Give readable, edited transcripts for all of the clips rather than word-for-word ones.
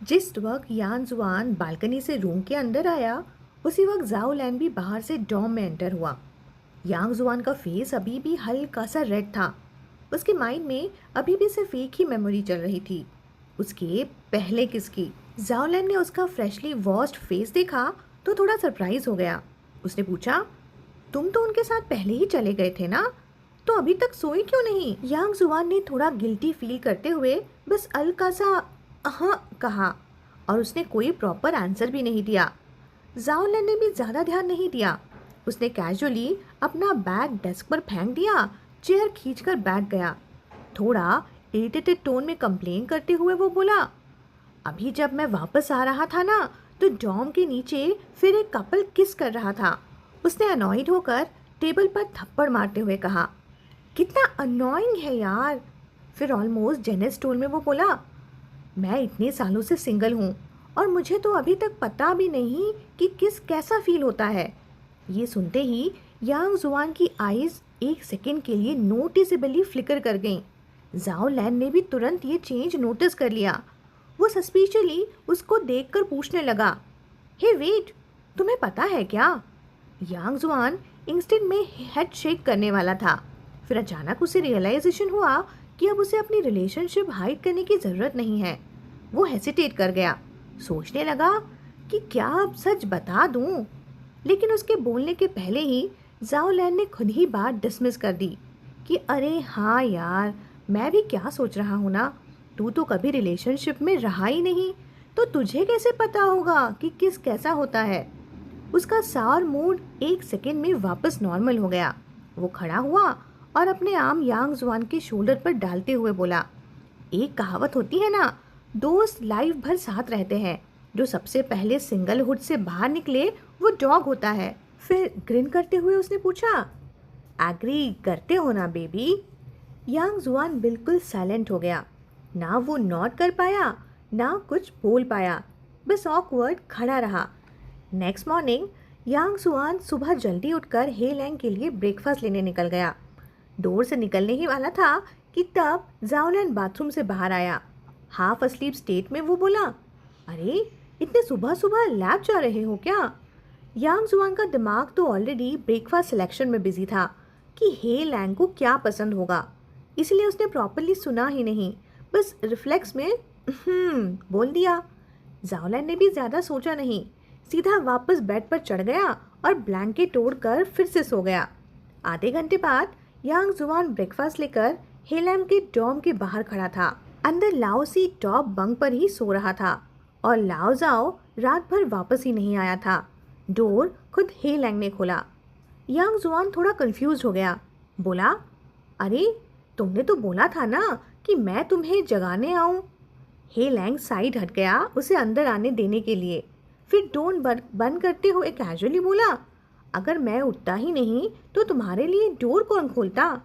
जिस वक्त यान जुआन बालकनी से रूम के अंदर आया, उसी वक्त जाओ लैन भी बाहर से डॉम में एंटर हुआ। यांग जुआन का फेस अभी भी हल्का सा रेड था। उसके माइंड में अभी भी सिर्फ एक ही मेमोरी चल रही थी, उसके पहले किस की। जाओ लैन ने उसका फ्रेशली वॉश्ड फेस देखा तो थोड़ा सरप्राइज हो गया। उसने पूछा, तुम तो उनके साथ पहले ही चले गए थे ना, तो अभी तक सोई क्यों नहीं? यांग जुआन ने थोड़ा गिल्टी फील करते हुए बस हल्का सा हाँ कहा, और उसने कोई प्रॉपर आंसर भी नहीं दिया। जाओलन ने भी ज़्यादा ध्यान नहीं दिया। उसने कैजुअली अपना बैग डेस्क पर फेंक दिया, चेयर खींचकर बैठ गया। थोड़ा इरिटेटेड टोन में कंप्लेन करते हुए वो बोला, अभी जब मैं वापस आ रहा था ना, तो डॉम के नीचे फिर एक कपल किस कर रहा था। उसने अनॉइड होकर टेबल पर थप्पड़ मारते हुए कहा, कितना अनोइंग है यार। फिर ऑलमोस्ट जेनस टोन में वो बोला, मैं इतने सालों से सिंगल हूँ और मुझे तो अभी तक पता भी नहीं कि किस कैसा फील होता है। ये सुनते ही यांग जुआन की आईज एक सेकंड के लिए नोटिसेबली फ्लिकर कर गईं। जाओ लैन ने भी तुरंत ये चेंज नोटिस कर लिया। वो सस्पिशियसली उसको देखकर पूछने लगा, हे वेट, तुम्हें पता है क्या? यांग जुआन इंस्टेंट में हेड शेक करने वाला था। फिर अचानक उसे रियलाइजेशन हुआ कि अब उसे अपनी रिलेशनशिप हाइड करने की ज़रूरत नहीं है। वो हेसिटेट कर गया, सोचने लगा कि क्या अब सच बता दूं, लेकिन उसके बोलने के पहले ही जाओ लैन ने खुद ही बात डिसमिस कर दी कि अरे हाँ यार, मैं भी क्या सोच रहा हूँ ना, तू तो कभी रिलेशनशिप में रहा ही नहीं, तो तुझे कैसे पता होगा कि किस कैसा होता है। उसका सार मूड एक सेकेंड में वापस नॉर्मल हो गया। वो खड़ा हुआ और अपने आर्म यांग जुआन के शोल्डर पर डालते हुए बोला, एक कहावत होती है ना, दोस्त लाइफ भर साथ रहते हैं, जो सबसे पहले सिंगलहुड से बाहर निकले वो डॉग होता है। फिर ग्रिन करते हुए उसने पूछा, एग्री करते हो ना बेबी? यांग जुआन बिल्कुल साइलेंट हो गया। ना वो नॉट कर पाया, ना कुछ बोल पाया, बस ऑकवर्ड खड़ा रहा। नेक्स्ट मॉर्निंग यांग जुआन सुबह जल्दी उठकर हे लैंग के लिए ब्रेकफास्ट लेने निकल गया। डोर से निकलने ही वाला था कि तब जाओलन बाथरूम से बाहर आया। हाफ अस्लीप स्टेट में वो बोला, अरे इतने सुबह सुबह लैब जा रहे हो क्या? यांग जुआन का दिमाग तो ऑलरेडी ब्रेकफास्ट सिलेक्शन में बिजी था कि हे लैंग को क्या पसंद होगा, इसलिए उसने प्रॉपरली सुना ही नहीं, बस रिफ्लेक्स में बोल दिया। जाओलन ने भी ज़्यादा सोचा नहीं, सीधा वापस बेड पर चढ़ गया और ब्लैंकेट ओढ़कर फिर से सो गया। आधे घंटे बाद यांग जुआन ब्रेकफास्ट लेकर हेलैम के डॉम के बाहर खड़ा था। अंदर लाओ सी टॉप बंक पर ही सो रहा था और लाओ जाओ रात भर वापस ही नहीं आया था। डोर खुद हे लैंग ने खोला। यांग जुआन थोड़ा कंफ्यूज हो गया, बोला, अरे तुमने तो बोला था ना कि मैं तुम्हें जगाने आऊं। हे लैंग साइड हट गया उसे अंदर आने देने के लिए। फिर डोर बंद करते हुए कैजुअली बोला, अगर मैं उठता ही नहीं तो तुम्हारे लिए डोर कौन खोलता?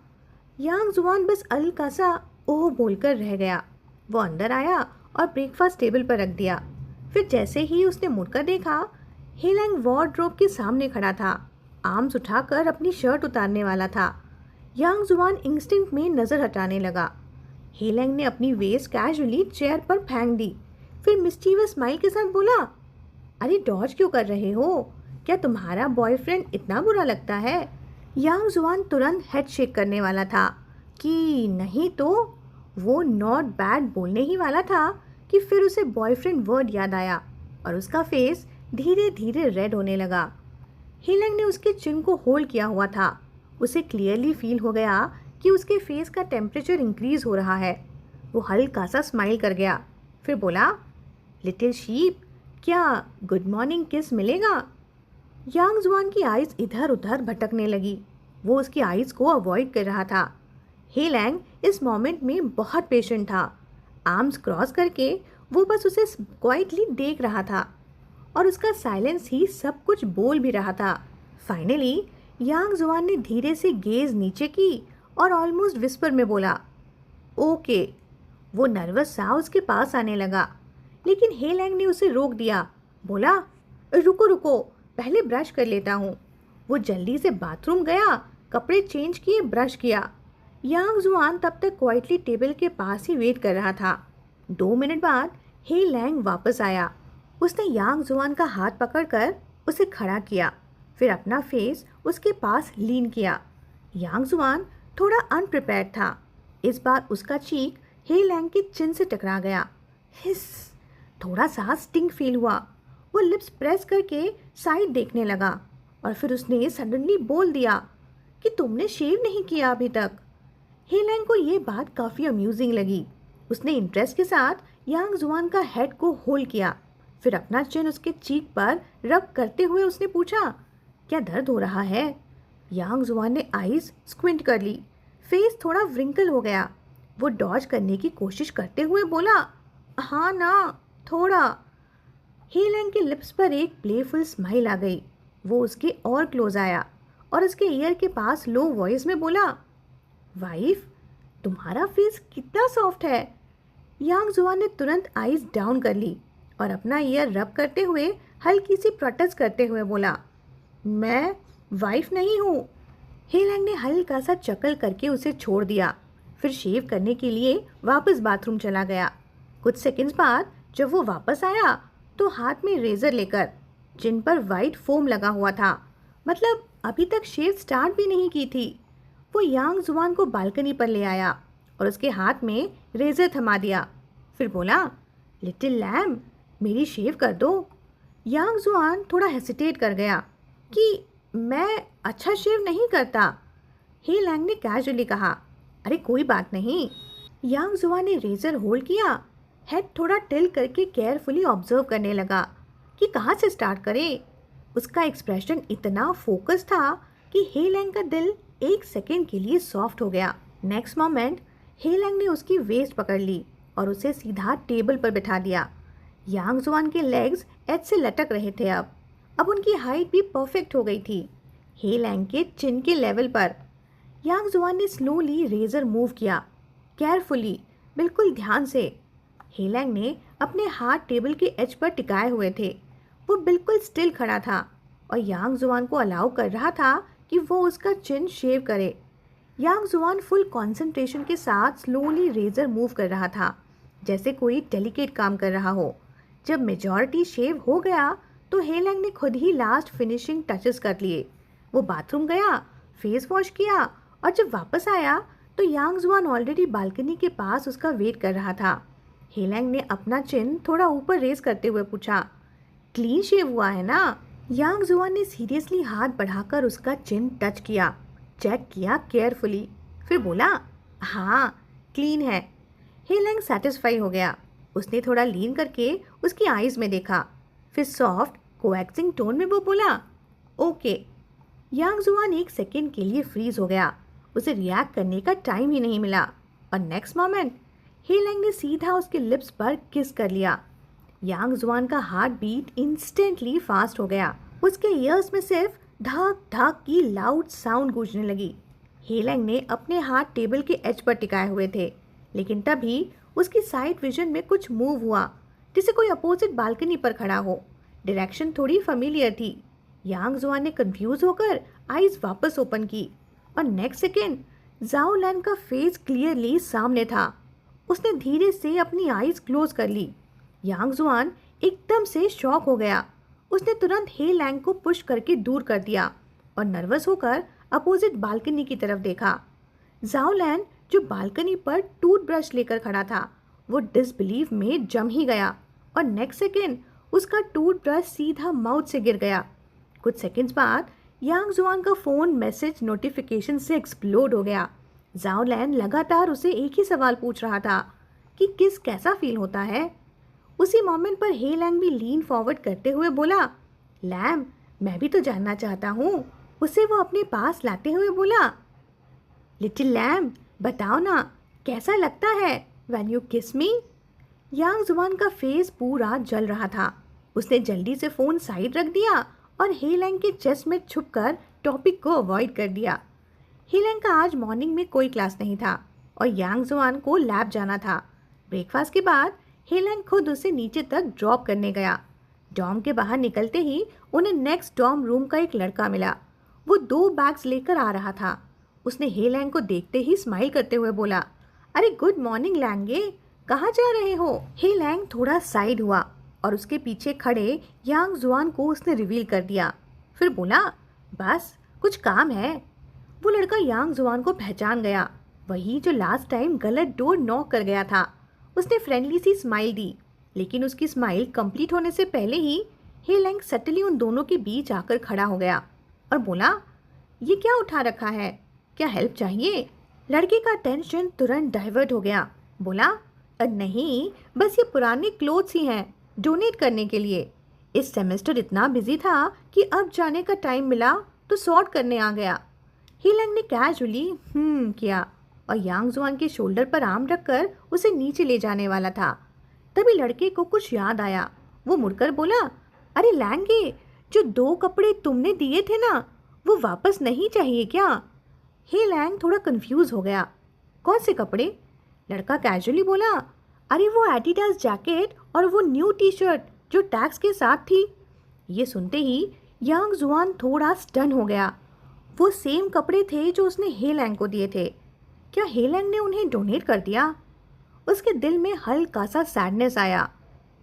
यांग जुआन बस हल्का सा ओह बोलकर रह गया। वो अंदर आया और ब्रेकफास्ट टेबल पर रख दिया। फिर जैसे ही उसने मुड़कर देखा, हेलैंग वार्डरोब के सामने खड़ा था, आर्म्स उठाकर अपनी शर्ट उतारने वाला था। यांग जुआन इंस्टिंक्ट में नज़र हटाने लगा। हेलैंग ने अपनी वेस्ट कैजुअली चेयर पर फेंक दी। फिर मिस्टीवियस स्माइल के साथ बोला, अरे डॉज क्यों कर रहे हो? क्या तुम्हारा बॉयफ्रेंड इतना बुरा लगता है? यांग जुआन तुरंत हेड शेक करने वाला था कि नहीं तो वो नॉट बैड बोलने ही वाला था कि फिर उसे बॉयफ्रेंड वर्ड याद आया और उसका फेस धीरे धीरे रेड होने लगा। हेलैंग ने उसके चिन को होल्ड किया हुआ था। उसे क्लियरली फील हो गया कि उसके फेस का टेम्परेचर इंक्रीज हो रहा है। वो हल्का सा स्माइल कर गया, फिर बोला, लिटिल शीप, क्या गुड मॉर्निंग किस मिलेगा? यांग जुआन की आइज़ इधर उधर भटकने लगी। वो उसकी आइज़ को अवॉइड कर रहा था। हे लैंग इस मोमेंट में बहुत पेशेंट था। आर्म्स क्रॉस करके वो बस उसे क्वाइटली देख रहा था और उसका साइलेंस ही सब कुछ बोल भी रहा था। फाइनली यांग जुआन ने धीरे से गेज नीचे की और ऑलमोस्ट विस्पर में बोला, ओके। वो नर्वस सा उसके पास आने लगा, लेकिन हे लैंग ने उसे रोक दिया। बोला, रुको रुको, पहले ब्रश कर लेता हूँ। वो जल्दी से बाथरूम गया, कपड़े चेंज किए, ब्रश किया। यांग जुआन तब तक क्वाइटली टेबल के पास ही वेट कर रहा था। 2 मिनट बाद हे लैंग वापस आया। उसने यांग जुआन का हाथ पकड़कर उसे खड़ा किया, फिर अपना फेस उसके पास लीन किया। यांग जुआन थोड़ा अनप्रिपेयर्ड था। इस बार उसका चीक हे लैंग के चिन से टकरा गया। हिस, थोड़ा सा स्टिंग फील हुआ। वो लिप्स प्रेस करके साइड देखने लगा और फिर उसने सडनली बोल दिया कि तुमने शेव नहीं किया अभी तक। हेलेंग को ये बात काफ़ी अम्यूजिंग लगी। उसने इंटरेस्ट के साथ यांग जुआन का हेड को होल्ड किया, फिर अपना चिन उसके चीक पर रब करते हुए उसने पूछा, क्या दर्द हो रहा है? यांग जुआन ने आईज स्क्विंट कर ली। फेस थोड़ा व्रिंकल हो गया। वो डॉज करने की कोशिश करते हुए बोला, हाँ ना, थोड़ा। हेलेंग के लिप्स पर एक प्लेफुल स्माइल आ गई। वो उसके और क्लोज आया और उसके ईयर के पास लो वॉइस में बोला, वाइफ, तुम्हारा फेस कितना सॉफ्ट है। यांग जुआन ने तुरंत आईज डाउन कर ली और अपना ईयर रब करते हुए हल्की सी प्रोटेस्ट करते हुए बोला, मैं वाइफ नहीं हूँ। हेलेंग ने हल्का सा चकल करके उसे छोड़ दिया, फिर शेव करने के लिए वापस बाथरूम चला गया। कुछ सेकंड्स बाद जब वो वापस आया तो हाथ में रेजर लेकर, जिन पर वाइट फोम लगा हुआ था, मतलब अभी तक शेव स्टार्ट भी नहीं की थी, वो यांग जुआन को बालकनी पर ले आया और उसके हाथ में रेजर थमा दिया। फिर बोला, लिटिल लैम, मेरी शेव कर दो। यांग जुआन थोड़ा हेसिटेट कर गया कि मैं अच्छा शेव नहीं करता। हे लैंग ने कैजुअली कहा, अरे कोई बात नहीं। यांग जुआन ने रेजर होल्ड किया, हेड थोड़ा टिल्ट करके केयरफुली ऑब्जर्व करने लगा कि कहाँ से स्टार्ट करे। उसका एक्सप्रेशन इतना फोकस था कि हे लैंग का दिल एक सेकेंड के लिए सॉफ्ट हो गया। नेक्स्ट मोमेंट हे लैंग ने उसकी वेस्ट पकड़ ली और उसे सीधा टेबल पर बिठा दिया। यांग जुआन के लेग्स एज से लटक रहे थे। अब उनकी हाइट भी परफेक्ट हो गई थी, हे लैंग के चिन के लेवल पर। यांग जुआन ने स्लोली रेजर मूव किया, केयरफुली, बिल्कुल ध्यान से। हे लैंग ने अपने हाथ टेबल के एज पर टिकाए हुए थे। वो बिल्कुल स्टिल खड़ा था और यांग जुआन को अलाउ कर रहा था कि वो उसका चिन शेव करे। यांग जुआन फुल कंसंट्रेशन के साथ स्लोली रेजर मूव कर रहा था, जैसे कोई डेलिकेट काम कर रहा हो। जब मेजॉरिटी शेव हो गया तो हे लैंग ने खुद ही लास्ट फिनिशिंग टचेस कर लिए। वो बाथरूम गया, फेस वॉश किया और जब वापस आया तो यांग जुआन ऑलरेडी बालकनी के पास उसका वेट कर रहा था। हे लैंग ने अपना चिन थोड़ा ऊपर रेज करते हुए पूछा, क्लीन शेव हुआ है ना? यांग जुआन ने सीरियसली हाथ बढ़ाकर उसका चिन टच किया, चेक किया केयरफुली, फिर बोला, हाँ, क्लीन है। हे लैंग सेटिस्फाई हो गया। उसने थोड़ा लीन करके उसकी आईज में देखा, फिर सॉफ्ट कोएक्सिंग टोन में वो बोला, ओके। यांग जुआन एक सेकेंड के लिए फ्रीज हो गया। उसे रिएक्ट करने का टाइम ही नहीं मिला और नेक्स्ट मोमेंट हे लैंग ने सीधा उसके लिप्स पर किस कर लिया। यांग जुआन का हार्ट बीट इंस्टेंटली फास्ट हो गया। उसके ईयर्स में सिर्फ धक धक की लाउड साउंड गूंजने लगी। हे लैंग ने अपने हाथ टेबल के एज पर टिकाए हुए थे, लेकिन तभी उसकी साइड विजन में कुछ मूव हुआ, जैसे कोई अपोजिट बालकनी पर खड़ा हो। डायरेक्शन थोड़ी फेमिलियर थी। यांग जुआन ने कंफ्यूज होकर आईज वापस ओपन की और नेक्स्ट सेकेंड जाओ लैन का फेस क्लियरली सामने था। उसने धीरे से अपनी आईज क्लोज कर ली। यांग जुआन एकदम से शॉक हो गया। उसने तुरंत हे लैंग को पुश करके दूर कर दिया और नर्वस होकर अपोजिट बालकनी की तरफ देखा। जाओ लैन जो बालकनी पर टूथब्रश लेकर खड़ा था, वो डिसबिलीव में जम ही गया और नेक्स्ट सेकेंड उसका टूथब्रश सीधा माउथ से गिर गया। कुछ सेकंड्स बाद यांग जुआन का फ़ोन मैसेज नोटिफिकेशन से एक्सप्लोड हो गया। जाओ लैन लगातार उसे एक ही सवाल पूछ रहा था कि किस कैसा फील होता है। उसी मोमेंट पर हे लैंग भी लीन फॉरवर्ड करते हुए बोला, लैम, मैं भी तो जानना चाहता हूँ। उसे वो अपने पास लाते हुए बोला, लिटिल लैम, बताओ ना, कैसा लगता है व्हेन यू किस मी? यांग जुआन का फेस पूरा जल रहा था। उसने जल्दी से फ़ोन साइड रख दिया और हे लैंग के चेस्ट में छुपकर टॉपिक को अवॉइड कर दिया। हे लैंग का आज मॉर्निंग में कोई क्लास नहीं था और यांग जुआन को लैब जाना था। ब्रेकफास्ट के बाद हे लैंग खुद उसे नीचे तक ड्रॉप करने गया। डॉर्म के बाहर निकलते ही उन्हें नेक्स्ट डॉर्म रूम का एक लड़का मिला। वो 2 बैग्स लेकर आ रहा था। उसने हे लैंग को देखते ही स्माइल करते हुए बोला, अरे गुड मॉर्निंग लैंगे, कहाँ जा रहे हो? हे लैंग थोड़ा साइड हुआ और उसके पीछे खड़े यांग जुआन को उसने रिवील कर दिया। फिर बोला, बस कुछ काम है। वो लड़का यांग जुआन को पहचान गया, वही जो लास्ट टाइम गलत डोर नॉक कर गया था। उसने फ्रेंडली सी स्माइल दी, लेकिन उसकी स्माइल कंप्लीट होने से पहले ही हे लैंग सटली उन दोनों के बीच आकर खड़ा हो गया और बोला, ये क्या उठा रखा है? क्या हेल्प चाहिए? लड़के का टेंशन तुरंत डाइवर्ट हो गया। बोला, नहीं, बस ये पुराने क्लोथ्स ही हैं, डोनेट करने के लिए। इस सेमेस्टर इतना बिजी था कि अब जाने का टाइम मिला तो सॉर्ट करने आ गया। हीलैंग ने कैजुअली किया और यांग जुआन के शोल्डर पर आर्म रखकर उसे नीचे ले जाने वाला था। तभी लड़के को कुछ याद आया। वो मुड़कर बोला, अरे लैंगे, जो 2 कपड़े तुमने दिए थे ना, वो वापस नहीं चाहिए क्या? हे लैंग थोड़ा कंफ्यूज हो गया। कौन से कपड़े? लड़का कैजुअली बोला, अरे वो एडिडास जैकेट और वो न्यू टी शर्ट जो टैक्स के साथ थी। ये सुनते ही यांग जुआन थोड़ा स्टन हो गया। वो सेम कपड़े थे जो उसने हे लैंग को दिए थे। क्या हे लैंग ने उन्हें डोनेट कर दिया? उसके दिल में हल्का सा सैडनेस आया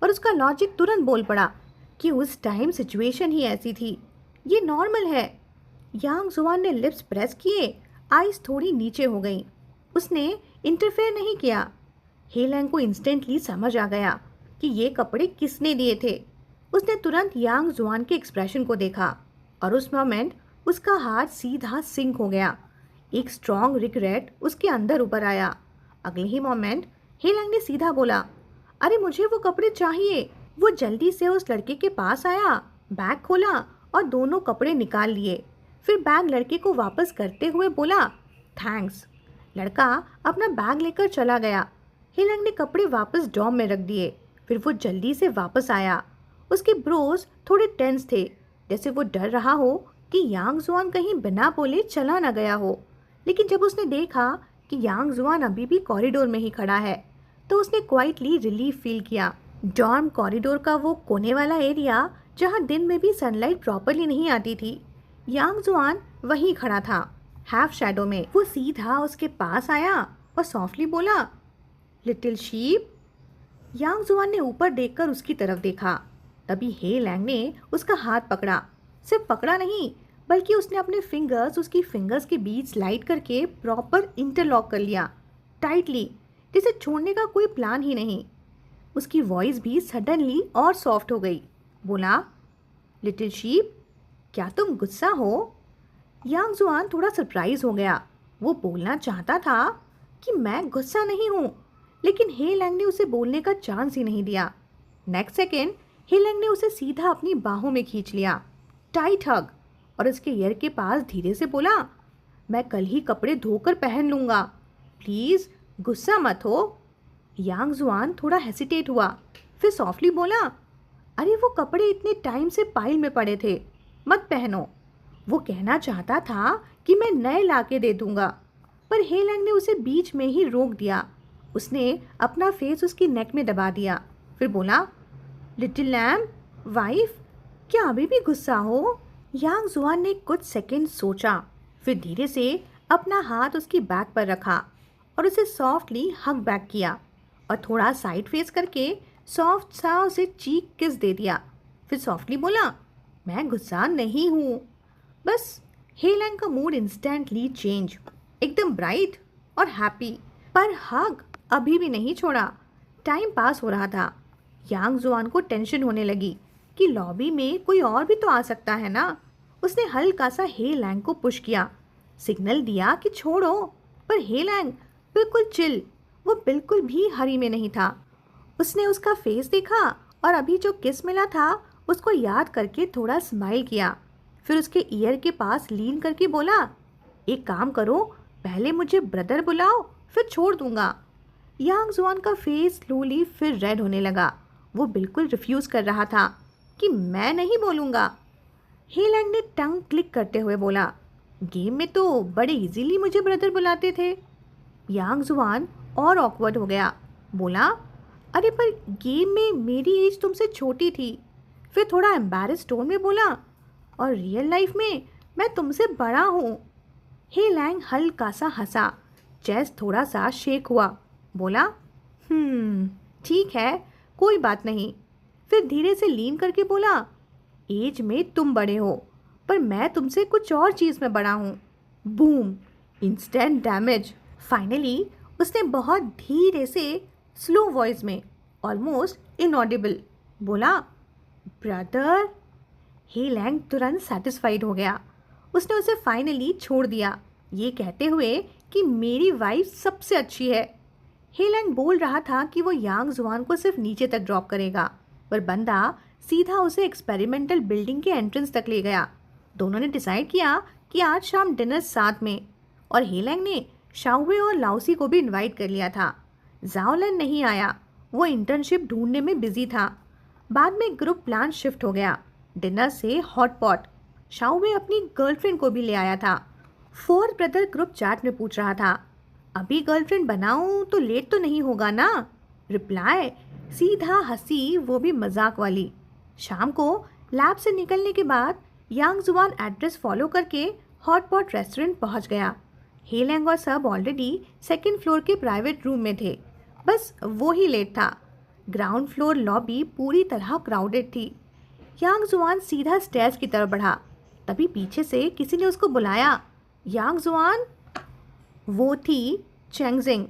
और उसका लॉजिक तुरंत बोल पड़ा कि उस टाइम सिचुएशन ही ऐसी थी, ये नॉर्मल है। यांग जुआन ने लिप्स प्रेस किए, आईज थोड़ी नीचे हो गई। उसने इंटरफेयर नहीं किया। हे लैंग को इंस्टेंटली समझ आ गया कि ये कपड़े किसने दिए थे। उसने तुरंत यांग जुआन के एक्सप्रेशन को देखा और उस मोमेंट उसका हार्ट सीधा सिंक हो गया। एक स्ट्रॉन्ग रिग्रेट उसके अंदर ऊपर आया। अगले ही मोमेंट हे लैंग ने सीधा बोला, अरे मुझे वो कपड़े चाहिए। वो जल्दी से उस लड़के के पास आया, बैग खोला और दोनों कपड़े निकाल लिए। फिर बैग लड़के को वापस करते हुए बोला, थैंक्स। लड़का अपना बैग लेकर चला गया। हे लैंग ने कपड़े वापस डॉम में रख दिए। फिर वो जल्दी से वापस आया। उसके ब्रोज थोड़े टेंस थे, जैसे वो डर रहा हो कि यांग जुआन कहीं बिना बोले चला ना गया हो। लेकिन जब उसने देखा कि यांग जुआन अभी भी कॉरिडोर में ही खड़ा है, तो उसने क्वाइटली रिलीफ फील किया। डॉर्म कॉरिडोर का वो कोने वाला एरिया जहाँ दिन में भी सनलाइट प्रॉपरली नहीं आती थी, यांग जुआन वहीं खड़ा था, हाफ शैडो में। वो सीधा उसके पास आया और सॉफ्टली बोला, लिटिल शीप। यांग जुआन ने ऊपर देखकर उसकी तरफ देखा। तभी हे लैंग ने उसका हाथ पकड़ा। सिर्फ पकड़ा नहीं, बल्कि उसने अपने फिंगर्स उसकी फिंगर्स के बीच स्लाइड करके प्रॉपर इंटरलॉक कर लिया, टाइटली, जिसे छोड़ने का कोई प्लान ही नहीं। उसकी वॉइस भी सडनली और सॉफ्ट हो गई। बोला, लिटिल शीप, क्या तुम गुस्सा हो? यांग जुआन थोड़ा सरप्राइज हो गया। वो बोलना चाहता था कि मैं गुस्सा नहीं हूँ, लेकिन हे लैंग ने उसे बोलने का चांस ही नहीं दिया। नेक्स्ट सेकेंड हे लैंग ने उसे सीधा अपनी बाहों में खींच लिया, टाइट हग, और उसके ईयर के पास धीरे से बोला, मैं कल ही कपड़े धोकर पहन लूँगा, प्लीज़ गुस्सा मत हो। यांग जुआन थोड़ा हेसिटेट हुआ, फिर सॉफ्टली बोला, अरे वो कपड़े इतने टाइम से पाइल में पड़े थे, मत पहनो। वो कहना चाहता था कि मैं नए लाके दे दूंगा, पर हे लैंग ने उसे बीच में ही रोक दिया। उसने अपना फेस उसकी नेक में दबा दिया, फिर बोला, लिटिल लैम, वाइफ, क्या अभी भी गुस्सा हो? यांग जुआन ने कुछ सेकंड सोचा, फिर धीरे से अपना हाथ उसकी बैक पर रखा और उसे सॉफ्टली हग बैक किया और थोड़ा साइड फेस करके सॉफ्ट सा उसे चीक किस दे दिया। फिर सॉफ्टली बोला, मैं गुस्सा नहीं हूँ, बस। हे लैंग का मूड इंस्टेंटली चेंज, एकदम ब्राइट और हैप्पी, पर हग अभी भी नहीं छोड़ा। टाइम पास हो रहा था। यांग जुआन को टेंशन होने लगी कि लॉबी में कोई और भी तो आ सकता है ना। उसने हल्का सा हे लैंग को पुश किया, सिग्नल दिया कि छोड़ो, पर हे लैंग बिल्कुल चिल, वो बिल्कुल भी हरी में नहीं था। उसने उसका फेस देखा और अभी जो किस मिला था उसको याद करके थोड़ा स्माइल किया। फिर उसके ईयर के पास लीन करके बोला, एक काम करो, पहले मुझे ब्रदर बुलाओ, फिर छोड़ दूंगा। यांग जुआन का फेस स्लोली फिर रेड होने लगा। वो बिल्कुल रिफ्यूज़ कर रहा था कि मैं नहीं बोलूँगा। हे लैंग ने टंग क्लिक करते हुए बोला, गेम में तो बड़े इजीली मुझे ब्रदर बुलाते थे। यांग जुआन और ऑकवर्ड हो गया, बोला, अरे पर गेम में मेरी एज तुमसे छोटी थी। फिर थोड़ा एम्बैरेस टोन में बोला, और रियल लाइफ में मैं तुमसे बड़ा हूँ। हे लैंग हल्का सा हंसा, चेस्ट थोड़ा सा शेक हुआ, बोला, ठीक है, कोई बात नहीं। फिर धीरे से लीन करके बोला, एज में तुम बड़े हो, पर मैं तुमसे कुछ और चीज़ में बड़ा हूँ। Boom, instant damage. फाइनली उसने बहुत धीरे से स्लो वॉइस में, ऑलमोस्ट इनऑडिबल, बोला, ब्रदर। हे लैंग तुरंत सेटिस्फाइड हो गया। उसने उसे फाइनली छोड़ दिया, ये कहते हुए कि मेरी वाइफ सबसे अच्छी है। हे लैंग बोल रहा था कि वो यांग जुआन को सिर्फ नीचे तक ड्रॉप करेगा, पर बंदा सीधा उसे एक्सपेरिमेंटल बिल्डिंग के एंट्रेंस तक ले गया। दोनों ने डिसाइड किया कि आज शाम डिनर साथ में, और हे लैंग ने शाओवे और लाओसी को भी इनवाइट कर लिया था। जाओलन नहीं आया, वो इंटर्नशिप ढूंढने में बिजी था। बाद में ग्रुप प्लान शिफ्ट हो गया। डिनर से हॉट पॉट। शाओवे अपनी गर्लफ्रेंड को भी ले आया था। फोर्थ ब्रदर ग्रुप चैट में पूछ रहा था, अभी गर्लफ्रेंड बनाऊं तो लेट तो नहीं होगा ना? रिप्लाई सीधा हंसी, वो भी मजाक वाली। शाम को लैब से निकलने के बाद यांग जुआन एड्रेस फॉलो करके हॉट पॉट रेस्टोरेंट पहुंच गया। हे लैंग और सब ऑलरेडी सेकंड फ्लोर के प्राइवेट रूम में थे, बस वो ही लेट था। ग्राउंड फ्लोर लॉबी पूरी तरह क्राउडेड थी। यांग जुआन सीधा स्टेज की तरफ बढ़ा, तभी पीछे से किसी ने उसको बुलाया, यांग जुआन। वो थी चेंगजिंग,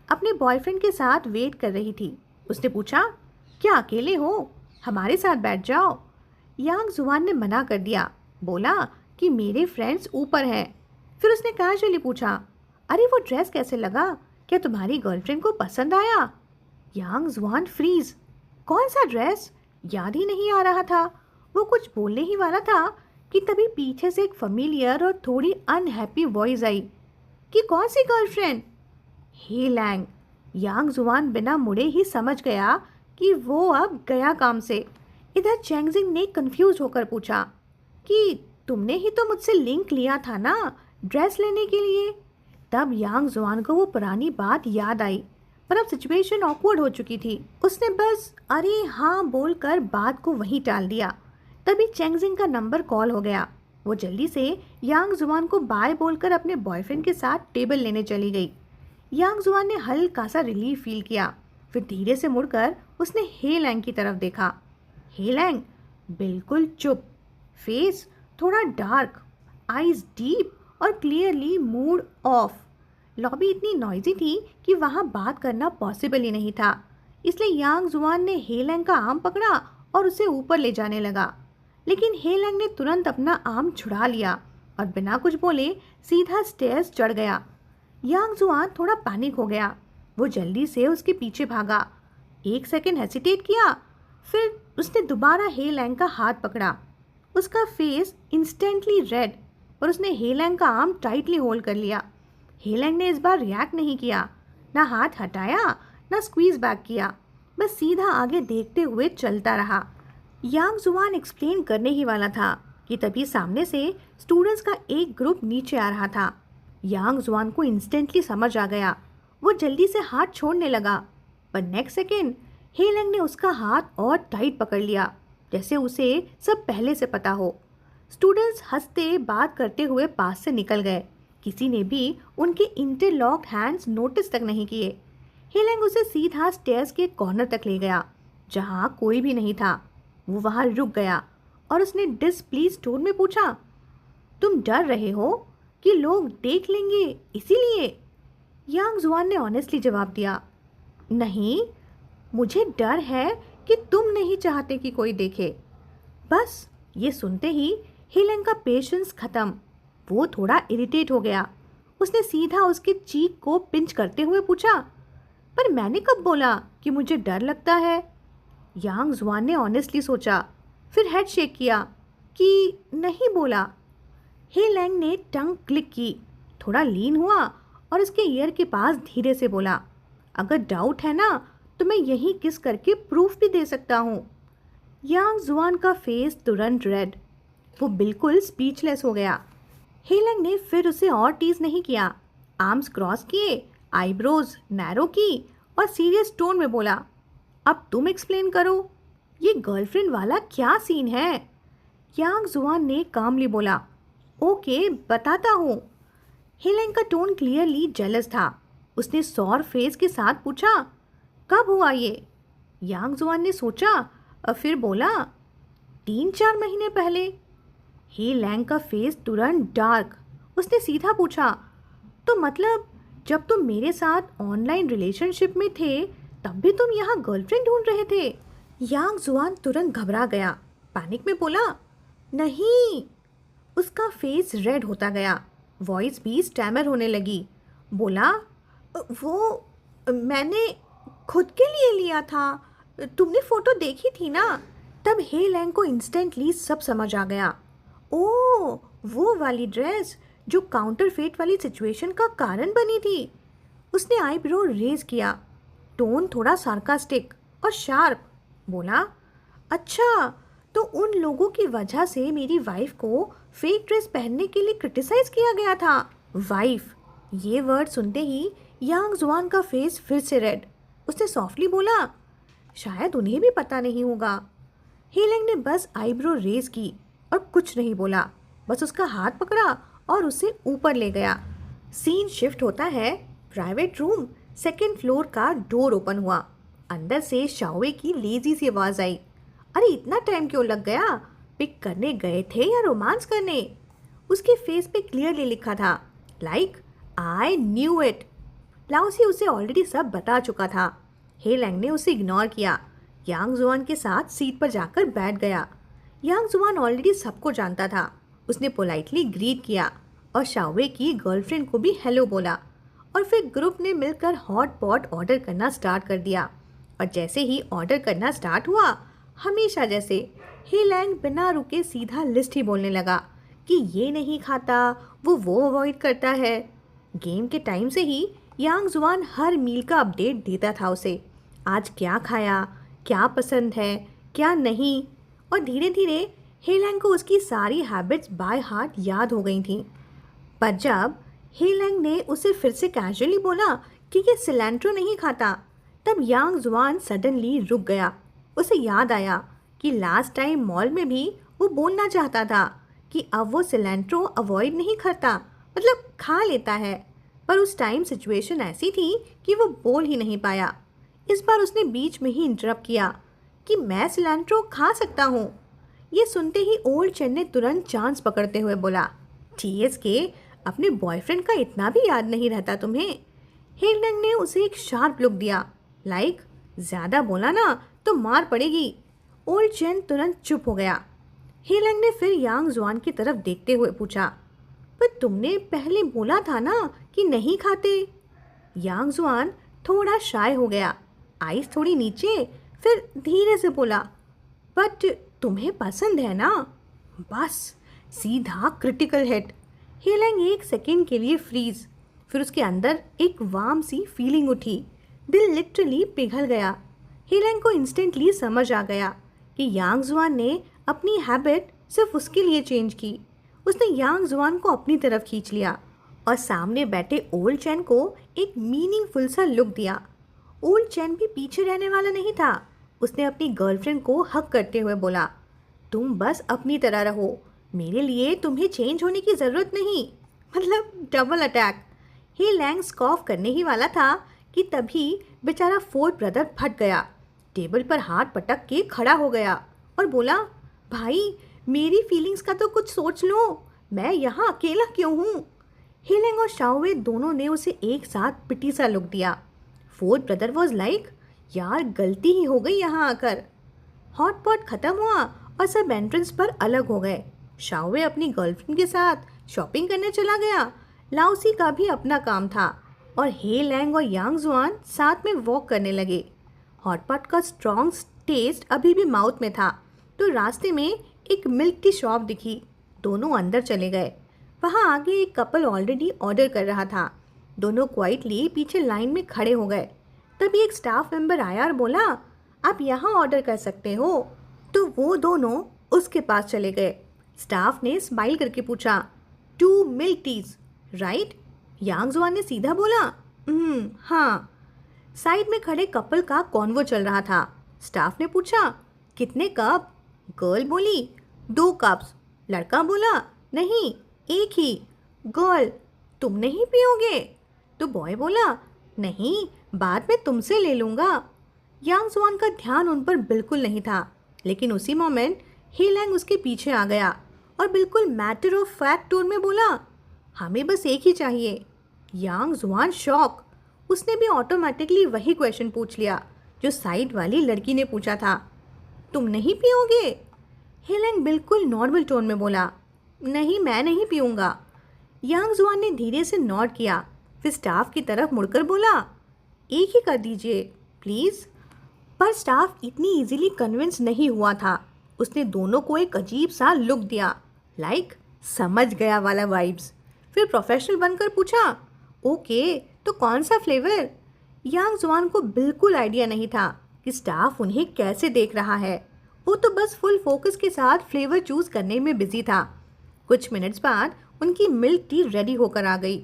अपने बॉयफ्रेंड के साथ वेट कर रही थी। उसने पूछा, क्या अकेले हो? हमारे साथ बैठ जाओ। यांग जुआन ने मना कर दिया, बोला कि मेरे फ्रेंड्स ऊपर हैं। फिर उसने कैजुअली पूछा, अरे वो ड्रेस कैसे लगा? क्या तुम्हारी गर्लफ्रेंड को पसंद आया? यांग जुआन फ्रीज। कौन सा ड्रेस? याद ही नहीं आ रहा था। वो कुछ बोलने ही वाला था कि तभी पीछे से एक फैमिलियर और थोड़ी अनहैप्पी वॉइस आई कि कौन सी गर्लफ्रेंड? हे लैंग। यांग जुआन बिना मुड़े ही समझ गया कि वो अब गया काम से। इधर चेंगजिंग ने कंफ्यूज होकर पूछा कि तुमने ही तो मुझसे लिंक लिया था ना ड्रेस लेने के लिए। तब यांग जुआन को वो पुरानी बात याद आई, पर अब सिचुएशन ऑकवर्ड हो चुकी थी। उसने बस अरे हाँ बोलकर बात को वहीं टाल दिया। तभी चेंगजिंग का नंबर कॉल हो गया। वो जल्दी से यांग जुआन को बाय बोलकर अपने बॉयफ्रेंड के साथ टेबल लेने चली गई। यांग जुआन ने हल्का सा रिलीफ फील किया। फिर धीरे से मुड़कर उसने हे लैंग की तरफ देखा। हे लैंग बिल्कुल चुप, फेस थोड़ा डार्क, आईज डीप और क्लियरली मूड ऑफ। लॉबी इतनी नॉइजी थी कि वहाँ बात करना पॉसिबल ही नहीं था, इसलिए यांग जुआन ने हे लैंग का आर्म पकड़ा और उसे ऊपर ले जाने लगा। लेकिन हे लैंग ने तुरंत अपना आर्म छुड़ा लिया और बिना कुछ बोले सीधा स्टेयर्स चढ़ गया। यांग जुआन थोड़ा पैनिक हो गया। वो जल्दी से उसके पीछे भागा। एक सेकंड हेसिटेट किया, फिर उसने दोबारा हे लैंग का हाथ पकड़ा। उसका फेस इंस्टेंटली रेड, और उसने हे लैंग का आर्म टाइटली होल्ड कर लिया। हे लैंग ने इस बार रिएक्ट नहीं किया, ना हाथ हटाया ना स्क्वीज बैक किया, बस सीधा आगे देखते हुए चलता रहा। यांग जुआन एक्सप्लेन करने ही वाला था कि तभी सामने से स्टूडेंट्स का एक ग्रुप नीचे आ रहा था। यांग जुआन को इंस्टेंटली समझ आ गया। वो जल्दी से हाथ छोड़ने लगा, पर नेक्स्ट सेकेंड हे लैंग ने उसका हाथ और टाइट पकड़ लिया, जैसे उसे सब पहले से पता हो। स्टूडेंट्स हंसते बात करते हुए पास से निकल गए। किसी ने भी उनके इंटरलॉक्ड हैंड्स नोटिस तक नहीं किए। हे लैंग उसे सीधा स्टेयर्स के कॉर्नर तक ले गया, जहाँ कोई भी नहीं था। वो वहाँ रुक गया और उसने डिसप्लीज टोन में पूछा, तुम डर रहे हो कि लोग देख लेंगे इसीलिए? यांग जुआन ने ऑनेस्टली जवाब दिया, नहीं, मुझे डर है कि तुम नहीं चाहते कि कोई देखे। बस ये सुनते ही हे लैंग का पेशेंस खत्म। वो थोड़ा इरिटेट हो गया। उसने सीधा उसके चीक को पिंच करते हुए पूछा, पर मैंने कब बोला कि मुझे डर लगता है? यांग जुआन ने ऑनेस्टली सोचा, फिर हेड शेक किया कि नहीं बोला। हे लैंग ने टंग क्लिक की, थोड़ा लीन हुआ और उसके ईयर के पास धीरे से बोला, अगर डाउट है ना तो मैं यहीं किस करके प्रूफ भी दे सकता हूँ। यांग जुआन का फेस तुरंत रेड, वो बिल्कुल स्पीचलेस हो गया। हे लैंग ने फिर उसे और टीज नहीं किया। आर्म्स क्रॉस किए, आईब्रोज नैरो की और सीरियस टोन में बोला, अब तुम एक्सप्लेन करो, ये गर्लफ्रेंड वाला क्या सीन है? यांग जुआन ने कामली बोला, ओके बताता हूँ। हे लैंग का टोन क्लियरली जेलस था। उसने सॉर फेस के साथ पूछा, कब हुआ ये? यांग जुआन ने सोचा और फिर बोला, 3-4 महीने पहले। ही लैंग का फेस तुरंत डार्क। उसने सीधा पूछा, तो मतलब जब तुम मेरे साथ ऑनलाइन रिलेशनशिप में थे तब भी तुम यहाँ गर्लफ्रेंड ढूंढ रहे थे? यांग जुआन तुरंत घबरा गया, पैनिक में बोला, नहीं। उसका फेस रेड होता गया, वॉइस भी स्टैमर होने लगी। बोला, वो मैंने खुद के लिए लिया था, तुमने फोटो देखी थी ना? तब हे लैंग को इंस्टेंटली सब समझ आ गया। ओह, वो वाली ड्रेस जो काउंटरफेट वाली सिचुएशन का कारण बनी थी। उसने आईब्रो रेज किया, टोन थोड़ा सार्कास्टिक और शार्प। बोला, अच्छा, तो उन लोगों की वजह से मेरी वाइफ को फेक ड्रेस पहनने के लिए क्रिटिसाइज किया गया था। वाइफ, ये वर्ड सुनते ही यांग जुआन का फेस फिर से रेड। उसने सॉफ्टली बोला, शायद उन्हें भी पता नहीं होगा। हेलेंग ने बस आईब्रो रेज की और कुछ नहीं बोला, बस उसका हाथ पकड़ा और उसे ऊपर ले गया। सीन शिफ्ट होता है, प्राइवेट रूम, 2nd फ्लोर का डोर ओपन हुआ। अंदर से शाओवे की लेजी सी आवाज आई। अरे इतना टाइम क्यों लग गया? पिक करने गए थे या रोमांस करने? उसके फेस पे क्लियरली लिखा था, लाइक आई न्यू इट। लाओसी उसे ऑलरेडी सब बता चुका था। हे लैंग ने उसे इग्नोर किया, यांग जुआन के साथ सीट पर जाकर बैठ गया। यांग जुआन ऑलरेडी सबको जानता था। उसने पोलाइटली ग्रीट किया और शाओवे की गर्लफ्रेंड को भी हेलो बोला, और फिर ग्रुप ने मिलकर हॉट पॉट ऑर्डर करना स्टार्ट कर दिया। और जैसे ही ऑर्डर करना स्टार्ट हुआ, हमेशा जैसे, हे लैंग बिना रुके सीधा लिस्ट ही बोलने लगा कि ये नहीं खाता, वो अवॉइड करता है। गेम के टाइम से ही यांग जुआन हर मील का अपडेट देता था उसे, आज क्या खाया, क्या पसंद है, क्या नहीं। और धीरे धीरे हेलैंग को उसकी सारी हैबिट्स बाय हार्ट याद हो गई थीं। पर जब हेलैंग ने उसे फिर से कैजुअली बोला कि ये सिलेंट्रो नहीं खाता, तब यांग जुआन सडनली रुक गया। उसे याद आया कि लास्ट टाइम मॉल में भी वो बोलना चाहता था कि अब वो सिलेंट्रो अवॉइड नहीं करता, मतलब खा लेता है, पर उस टाइम सिचुएशन ऐसी थी कि वो बोल ही नहीं पाया। इस बार उसने बीच में ही इंटरप्ट किया कि मैं सिलेंट्रो खा सकता हूँ। ये सुनते ही ओल्ड चेन ने तुरंत चांस पकड़ते हुए बोला, टीएस के अपने बॉयफ्रेंड का इतना भी याद नहीं रहता तुम्हें? हेलैंग ने उसे एक शार्प लुक दिया, लाइक ज़्यादा बोला ना तो मार पड़ेगी। ओल्ड चेन तुरंत चुप हो गया। हेलैंग ने फिर यांग जुआन की तरफ देखते हुए पूछा, पर तुमने पहले बोला था ना कि नहीं खाते? यांग जुआन थोड़ा शाय हो गया, आइस थोड़ी नीचे, फिर धीरे से बोला, बट तुम्हें पसंद है ना? बस सीधा क्रिटिकल हिट। हेलैंग 1 सेकेंड के लिए फ्रीज, फिर उसके अंदर एक वार्म सी फीलिंग उठी, दिल लिटरली पिघल गया। हेलैंग को इंस्टेंटली समझ आ गया कि यांग जुआन ने अपनी हैबिट सिर्फ उसके लिए चेंज की। उसने यांग जुआन को अपनी तरफ खींच लिया और सामने बैठे ओल्ड चैन को एक मीनिंगफुल सा लुक दिया। ओल्ड चैन भी पीछे रहने वाला नहीं था। उसने अपनी गर्लफ्रेंड को हक करते हुए बोला, तुम बस अपनी तरह रहो, मेरे लिए तुम्हें चेंज होने की ज़रूरत नहीं। मतलब डबल अटैक। हे लैंग स्कॉफ करने ही वाला था कि तभी बेचारा फोर्थ ब्रदर फट गया, टेबल पर हाथ पटक के खड़ा हो गया और बोला, भाई मेरी फीलिंग्स का तो कुछ सोच लो, मैं यहाँ अकेला क्यों हूँ? हेलेंग और शाओवे दोनों ने उसे एक साथ पिटी सा लुक दिया। फोर्थ ब्रदर वॉज लाइक, यार गलती ही हो गई यहाँ आकर। हॉट पॉट खत्म हुआ और सब एंट्रेंस पर अलग हो गए। शाओवे अपनी गर्लफ्रेंड के साथ शॉपिंग करने चला गया, लाओसी का भी अपना काम था, और हे लैंग और यांग जुआन साथ में वॉक करने लगे। हॉट पॉट का स्ट्रॉन्ग टेस्ट अभी भी माउथ में था, तो रास्ते में एक मिल्क टी शॉप दिखी। दोनों अंदर चले गए। वहाँ आगे एक कपल ऑलरेडी ऑर्डर कर रहा था। दोनों क्वाइटली पीछे लाइन में खड़े हो गए। तभी एक स्टाफ मेंबर आया और बोला, आप यहाँ ऑर्डर कर सकते हो। तो वो दोनों उसके पास चले गए। स्टाफ ने स्माइल करके पूछा, 2 मिल्क टीज राइट? यांग जुआन ने सीधा बोला, हाँ। साइड में खड़े कपल का कॉन्वो चल रहा था। स्टाफ ने पूछा, कितने कप? गर्ल बोली, 2 कप्स। लड़का बोला, नहीं, एक ही। गर्ल, तुम नहीं पियोगे? तो बॉय बोला, नहीं, बाद में तुमसे ले लूँगा। यांग जुआन का ध्यान उन पर बिल्कुल नहीं था, लेकिन उसी मोमेंट ही लैंग उसके पीछे आ गया और बिल्कुल मैटर ऑफ फैक्ट टोन में बोला, हमें बस एक ही चाहिए। यांग जुआन शॉक, उसने भी ऑटोमेटिकली वही क्वेश्चन पूछ लिया जो साइड वाली लड़की ने पूछा था, तुम नहीं पियोगे? हेलेंग बिल्कुल नॉर्मल टोन में बोला, नहीं मैं नहीं पीऊँगा। यांग जुआन ने धीरे से नॉड किया, फिर स्टाफ की तरफ मुड़कर बोला, एक ही कर दीजिए प्लीज़। पर स्टाफ इतनी इजीली कन्विंस नहीं हुआ था। उसने दोनों को एक अजीब सा लुक दिया, लाइक समझ गया वाला वाइब्स। फिर प्रोफेशनल बनकर पूछा, ओके तो कौन सा फ्लेवर? यांग जुआन को बिल्कुल आइडिया नहीं था कि स्टाफ उन्हें कैसे देख रहा है। वो तो बस फुल फोकस के साथ फ्लेवर चूज करने में बिजी था। कुछ मिनट्स बाद उनकी मिल्क टी रेडी होकर आ गई।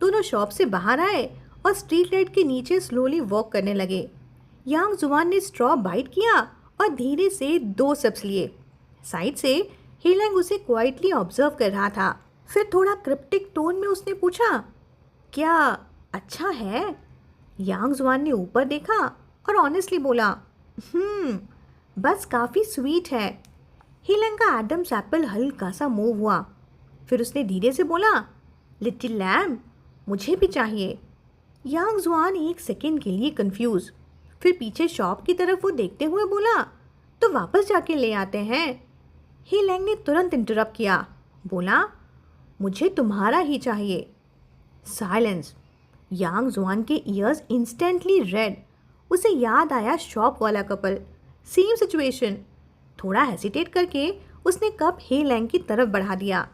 दोनों शॉप से बाहर आए और स्ट्रीट लाइट के नीचे स्लोली वॉक करने लगे। यांग जुआन ने स्ट्रॉ बाइट किया और धीरे से 2 सिप्स लिए। साइड से हेलेंग उसे क्वाइटली ऑब्जर्व कर रहा था। फिर थोड़ा क्रिप्टिक टोन में उसने पूछा, क्या अच्छा है? यांग जुआन ने ऊपर देखा और ऑनेस्टली बोला, बस काफ़ी स्वीट है। हेलेंग का एडम्स एप्पल हल्का सा मूव हुआ। फिर उसने धीरे से बोला, लिटिल लैम्ब मुझे भी चाहिए। यांग जुआन एक सेकेंड के लिए कंफ्यूज, फिर पीछे शॉप की तरफ वो देखते हुए बोला, तो वापस जाके ले आते हैं। हेलेंग ने तुरंत इंटरप्ट किया, बोला, मुझे तुम्हारा ही चाहिए। साइलेंस। यांग जुआन के ईयर्स इंस्टेंटली रेड। उसे याद आया शॉप वाला कपल, सेम सिचुएशन। थोड़ा हेसिटेट करके उसने कप हेलेंग की तरफ बढ़ा दिया।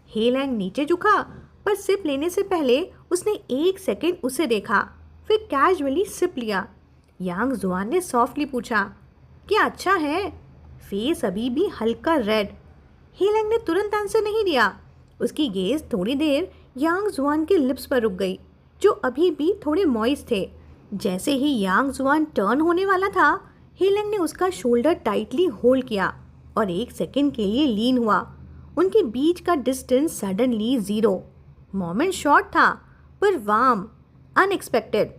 हेलेंग नीचे झुका, पर सिप लेने से पहले उसने 1 सेकेंड उसे देखा, फिर कैजुअली सिप लिया। यांग जुआन ने सॉफ्टली पूछा, क्या अच्छा है? फेस अभी भी हल्का रेड। हेलेंग ने तुरंत आंसर नहीं दिया। उसकी गेज थोड़ी देर यांग जुआन के लिप्स पर रुक गई, जो अभी भी थोड़े मॉइस्ट थे। जैसे ही यांग जुआन टर्न होने वाला था, हेलेंग ने उसका शोल्डर टाइटली होल्ड किया और 1 सेकेंड के लिए लीन हुआ। उनके बीच का डिस्टेंस सडनली 0। मोमेंट शॉर्ट था पर वार्म, अनएक्सपेक्टेड।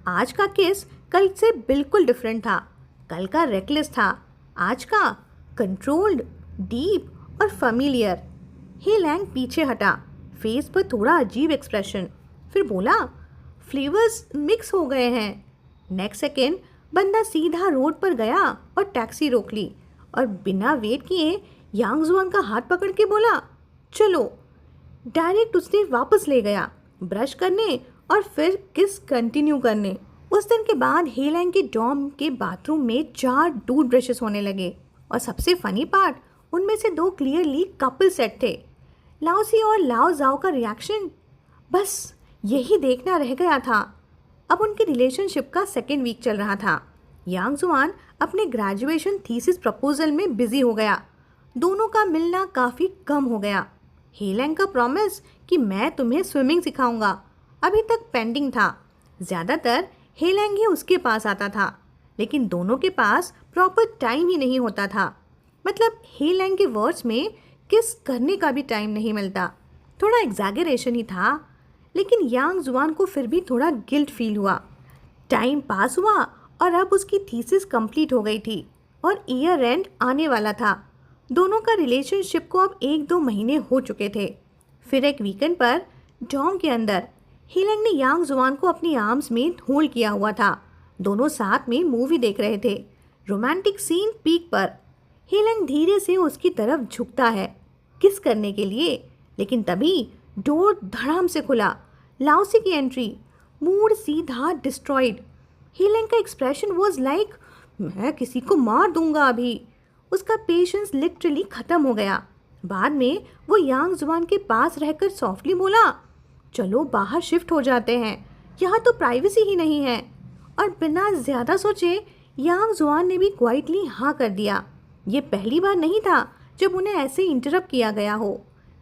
आज का किस कल से बिल्कुल डिफरेंट था। कल का रेकलेस था, आज का कंट्रोल्ड, डीप और फैमिलियर। हेलेंग पीछे हटा, फेस पर थोड़ा अजीब एक्सप्रेशन। फिर बोला, फ्लेवर्स मिक्स हो गए हैं। नेक्स्ट सेकेंड बंदा सीधा रोड पर गया और टैक्सी रोक ली और बिना वेट किए यांग जुआन का हाथ पकड़ के बोला, चलो। डायरेक्ट उसने वापस ले गया, ब्रश करने और फिर किस कंटिन्यू करने। उस दिन के बाद हेलेंग के डॉर्म के बाथरूम में 4 टूथ ब्रशेस होने लगे और सबसे फनी पार्ट, उनमें से 2 क्लियरली कपल सेट थे। लाओसी और लाओ जाओ का रिएक्शन, बस यही देखना रह गया था। अब उनके रिलेशनशिप का 2nd वीक चल रहा था। यांग जुआन अपने ग्रेजुएशन थीसिस प्रपोजल में बिजी हो गया। दोनों का मिलना काफ़ी कम हो गया। हेलेंग का प्रॉमिस कि मैं तुम्हें स्विमिंग सिखाऊंगा अभी तक पेंडिंग था। ज़्यादातर हेलेंग ही उसके पास आता था, लेकिन दोनों के पास प्रॉपर टाइम ही नहीं होता था। मतलब हेलेंग के वर्ड्स में किस करने का भी टाइम नहीं मिलता। थोड़ा एग्जैगरेशन ही था, लेकिन यांग जुआन को फिर भी थोड़ा गिल्ट फील हुआ। टाइम पास हुआ और अब उसकी थीसिस कंप्लीट हो गई थी और ईयर एंड आने वाला था। दोनों का रिलेशनशिप को अब 1-2 महीने हो चुके थे। फिर एक वीकेंड पर डॉर्म के अंदर हेलेंग ने यांग जुआन को अपनी आर्म्स में होल्ड किया हुआ था। दोनों साथ में मूवी देख रहे थे। रोमांटिक सीन पीक पर। हेलेंग धीरे से उसकी तरफ झुकता है किस करने के लिए, लेकिन तभी डोर धड़ाम से खुला। लाओसी की एंट्री। मूड सीधा डिस्ट्रॉयड। हेलेंग का एक्सप्रेशन वाज लाइक, मैं किसी को मार दूंगा अभी। उसका पेशेंस लिटरली ख़त्म हो गया। बाद में वो यांग जुआन के पास रहकर सॉफ्टली बोला, चलो बाहर शिफ्ट हो जाते हैं, यहाँ तो प्राइवेसी ही नहीं है। और बिना ज़्यादा सोचे यांग जुआन ने भी क्वाइटली हाँ कर दिया। ये पहली बार नहीं था जब उन्हें ऐसे इंटरप्ट किया गया हो।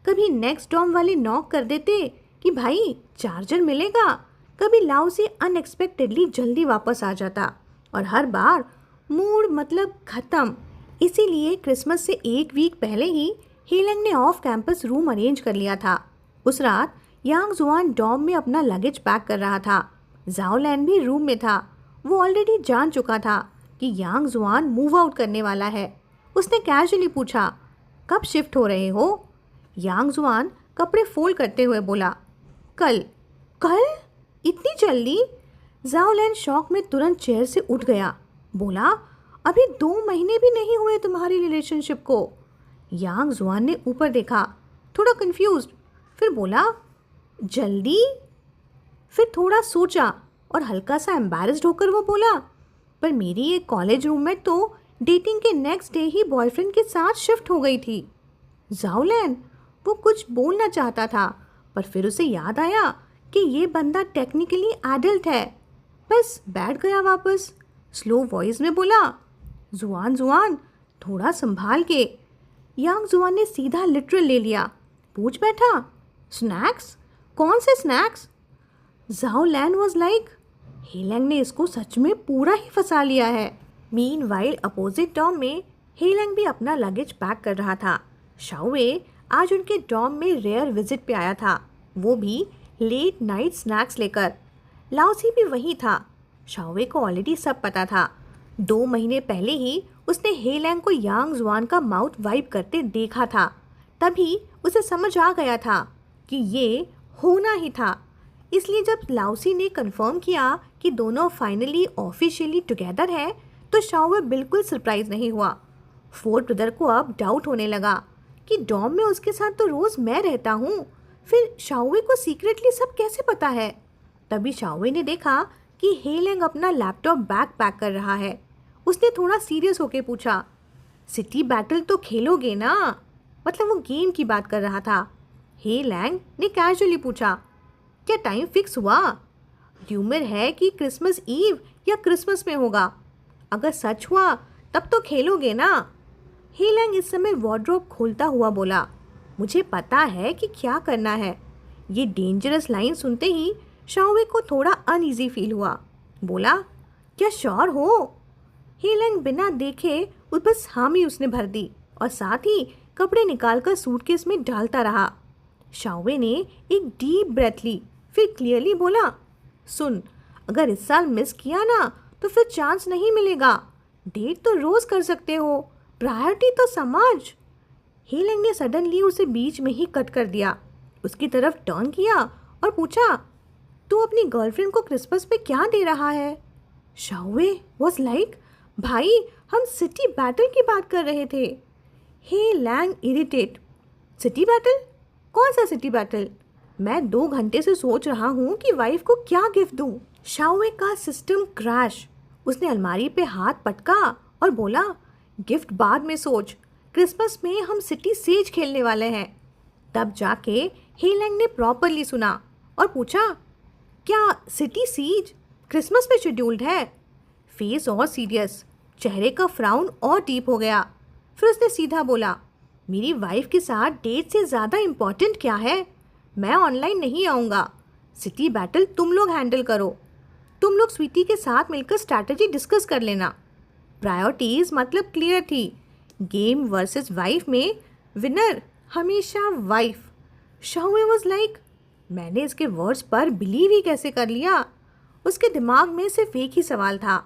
कभी नेक्स्ट डॉर्म वाले नॉक कर देते कि भाई चार्जर मिलेगा, कभी लाओसी अनएक्सपेक्टेडली जल्दी वापस आ जाता, और हर बार मूड मतलब ख़त्म। इसीलिए क्रिसमस से 1 वीक पहले ही हेलेंग ने ऑफ कैंपस रूम अरेंज कर लिया था। उस रात यांग जुआन डॉर्म में अपना लगेज पैक कर रहा था। जाओलैन भी रूम में था। वो ऑलरेडी जान चुका था कि यांग जुआन मूव आउट करने वाला है। उसने कैजुअली पूछा, कब शिफ्ट हो रहे हो? यांग जुआन कपड़े फोल्ड करते हुए बोला, कल। कल? इतनी जल्दी? जाओलैन शॉक में तुरंत चेयर से उठ गया। बोला, अभी 2 महीने भी नहीं हुए तुम्हारी रिलेशनशिप को। यांग जुआन ने ऊपर देखा, थोड़ा कंफ्यूज्ड, फिर बोला, जल्दी? फिर थोड़ा सोचा और हल्का सा एम्बैरेस्ड होकर वो बोला, पर मेरी एक कॉलेज रूममेट तो डेटिंग के नेक्स्ट डे ही बॉयफ्रेंड के साथ शिफ्ट हो गई थी। जाओलैन, वो कुछ बोलना चाहता था, पर फिर उसे याद आया कि ये बंदा टेक्निकली एडल्ट है, बस बैठ गया वापस। स्लो वॉइस में बोला, जुआन जुआन, थोड़ा संभाल के। यांग जुआन ने सीधा लिटरल ले लिया, पूछ बैठा, स्नैक्स? कौन से स्नैक्स? जाओलैन वॉज लाइक, हेलैंग ने इसको सच में पूरा ही फंसा लिया है। मीनवाइल अपोजिट डॉम में हेलैंग भी अपना लगेज पैक कर रहा था। शाओवे आज उनके डॉम में रेयर विजिट पे आया था, वो भी लेट नाइट स्नैक्स लेकर। लाओसी भी वही था। शाओवे को ऑलरेडी सब पता था। 2 महीने पहले ही उसने हेलैंग को यांग जुआन का माउथ वाइप करते देखा था। तभी उसे समझ आ गया था कि ये होना ही था। इसलिए जब लाओसी ने कंफर्म किया कि दोनों फाइनली ऑफिशियली टुगेदर है, तो शाओवे बिल्कुल सरप्राइज नहीं हुआ। फोर्थ ब्रदर को अब डाउट होने लगा कि डॉम में उसके साथ तो रोज़ मैं रहता हूँ, फिर शाओवे को सीक्रेटली सब कैसे पता है? तभी शाओवे ने देखा कि हेलैंग अपना लैपटॉप बैग पैक कर रहा है। उसने थोड़ा सीरियस होकर पूछा, सिटी बैटल तो खेलोगे ना? मतलब वो गेम की बात कर रहा था। हेलैंग ने कैजुअली पूछा, क्या टाइम फिक्स हुआ? र्यूमर है कि क्रिसमस ईव या क्रिसमस में होगा। अगर सच हुआ तब तो खेलोगे ना? हेलैंग इस समय वार्डरोब खोलता हुआ बोला, मुझे पता है कि क्या करना है। ये डेंजरस लाइन सुनते ही शाओवे को थोड़ा अनईजी फील हुआ। बोला, क्या श्योर हो? हेलैंग बिना देखे बस हामी उसने भर दी और साथ ही कपड़े निकालकर सूटकेस में डालता रहा। शाओवे ने एक डीप ब्रेथ ली, फिर क्लियरली बोला, सुन, अगर इस साल मिस किया ना तो फिर चांस नहीं मिलेगा। डेट तो रोज कर सकते हो, प्रायोरिटी तो समझ। हेलैंग ने सडनली उसे बीच में ही कट कर दिया, उसकी तरफ टर्न किया और पूछा, तू अपनी गर्लफ्रेंड को क्रिसमस पे क्या दे रहा है? शाओवे वॉज लाइक, भाई हम सिटी बैटल की बात कर रहे थे। हेलैंग इरिटेट, सिटी बैटल? कौन सा सिटी बैटल? मैं 2 घंटे से सोच रहा हूँ कि वाइफ को क्या गिफ्ट दूँ। शाओवे का सिस्टम क्रैश। उसने अलमारी पे हाथ पटका और बोला, गिफ्ट बाद में सोच, क्रिसमस में हम सिटी सेज खेलने वाले हैं। तब जाके हेलैंग ने प्रॉपरली सुना और पूछा, क्या सिटी सीज क्रिसमस में शेड्यूल्ड है? फेस और सीरियस, चेहरे का फ्राउन और डीप हो गया। फिर उसने सीधा बोला, मेरी वाइफ के साथ डेट से ज़्यादा इम्पोर्टेंट क्या है? मैं ऑनलाइन नहीं आऊँगा। सिटी बैटल तुम लोग हैंडल करो। तुम लोग स्वीटी के साथ मिलकर स्ट्रैटेजी डिस्कस कर लेना। प्रायोरिटीज़ मतलब क्लियर थी, गेम वर्सेस वाइफ में विनर हमेशा वाइफ। शाओवे वाज लाइक, मैंने इसके वर्ड्स पर बिलीव ही कैसे कर लिया? उसके दिमाग में सिर्फ एक ही सवाल था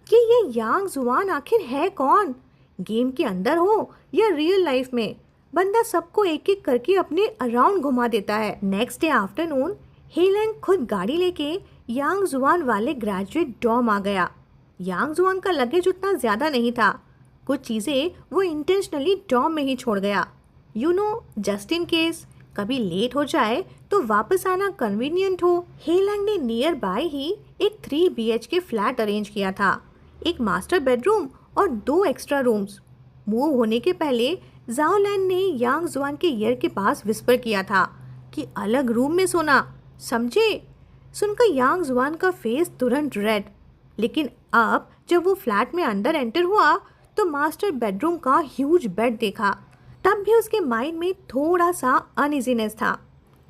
कि ये यांग जुआन आखिर है कौन? गेम के अंदर हो या रियल लाइफ में? बंदा सबको एक एक करके अपने अराउंड घुमा देता है। नेक्स्ट डे आफ्टरनून हेलैंग खुद गाड़ी लेके यांग जुआन वाले ग्रेजुएट डॉम आ गया। यांग जुआन का लगेज उतना ज़्यादा नहीं था, कुछ चीज़ें वो इंटेंशनली डॉम में ही छोड़ गया। जस्ट इन केस कभी लेट हो जाए तो वापस आना कन्वीनियंट हो। हेलैंग ने नियर बाय ही एक 3 BHK फ्लैट अरेंज किया था, एक मास्टर बेडरूम और 2 एक्स्ट्रा रूम्स। मूव होने के पहले जाओलैन ने यांग जुआन के ईयर के पास विस्पर किया था कि अलग रूम में सोना, समझे? सुनकर यांग जुआन का फेस तुरंत रेड। लेकिन अब जब वो फ्लैट में अंदर एंटर हुआ तो मास्टर बेडरूम का ह्यूज बेड देखा, तब भी उसके माइंड में थोड़ा सा अनइजीनेस था।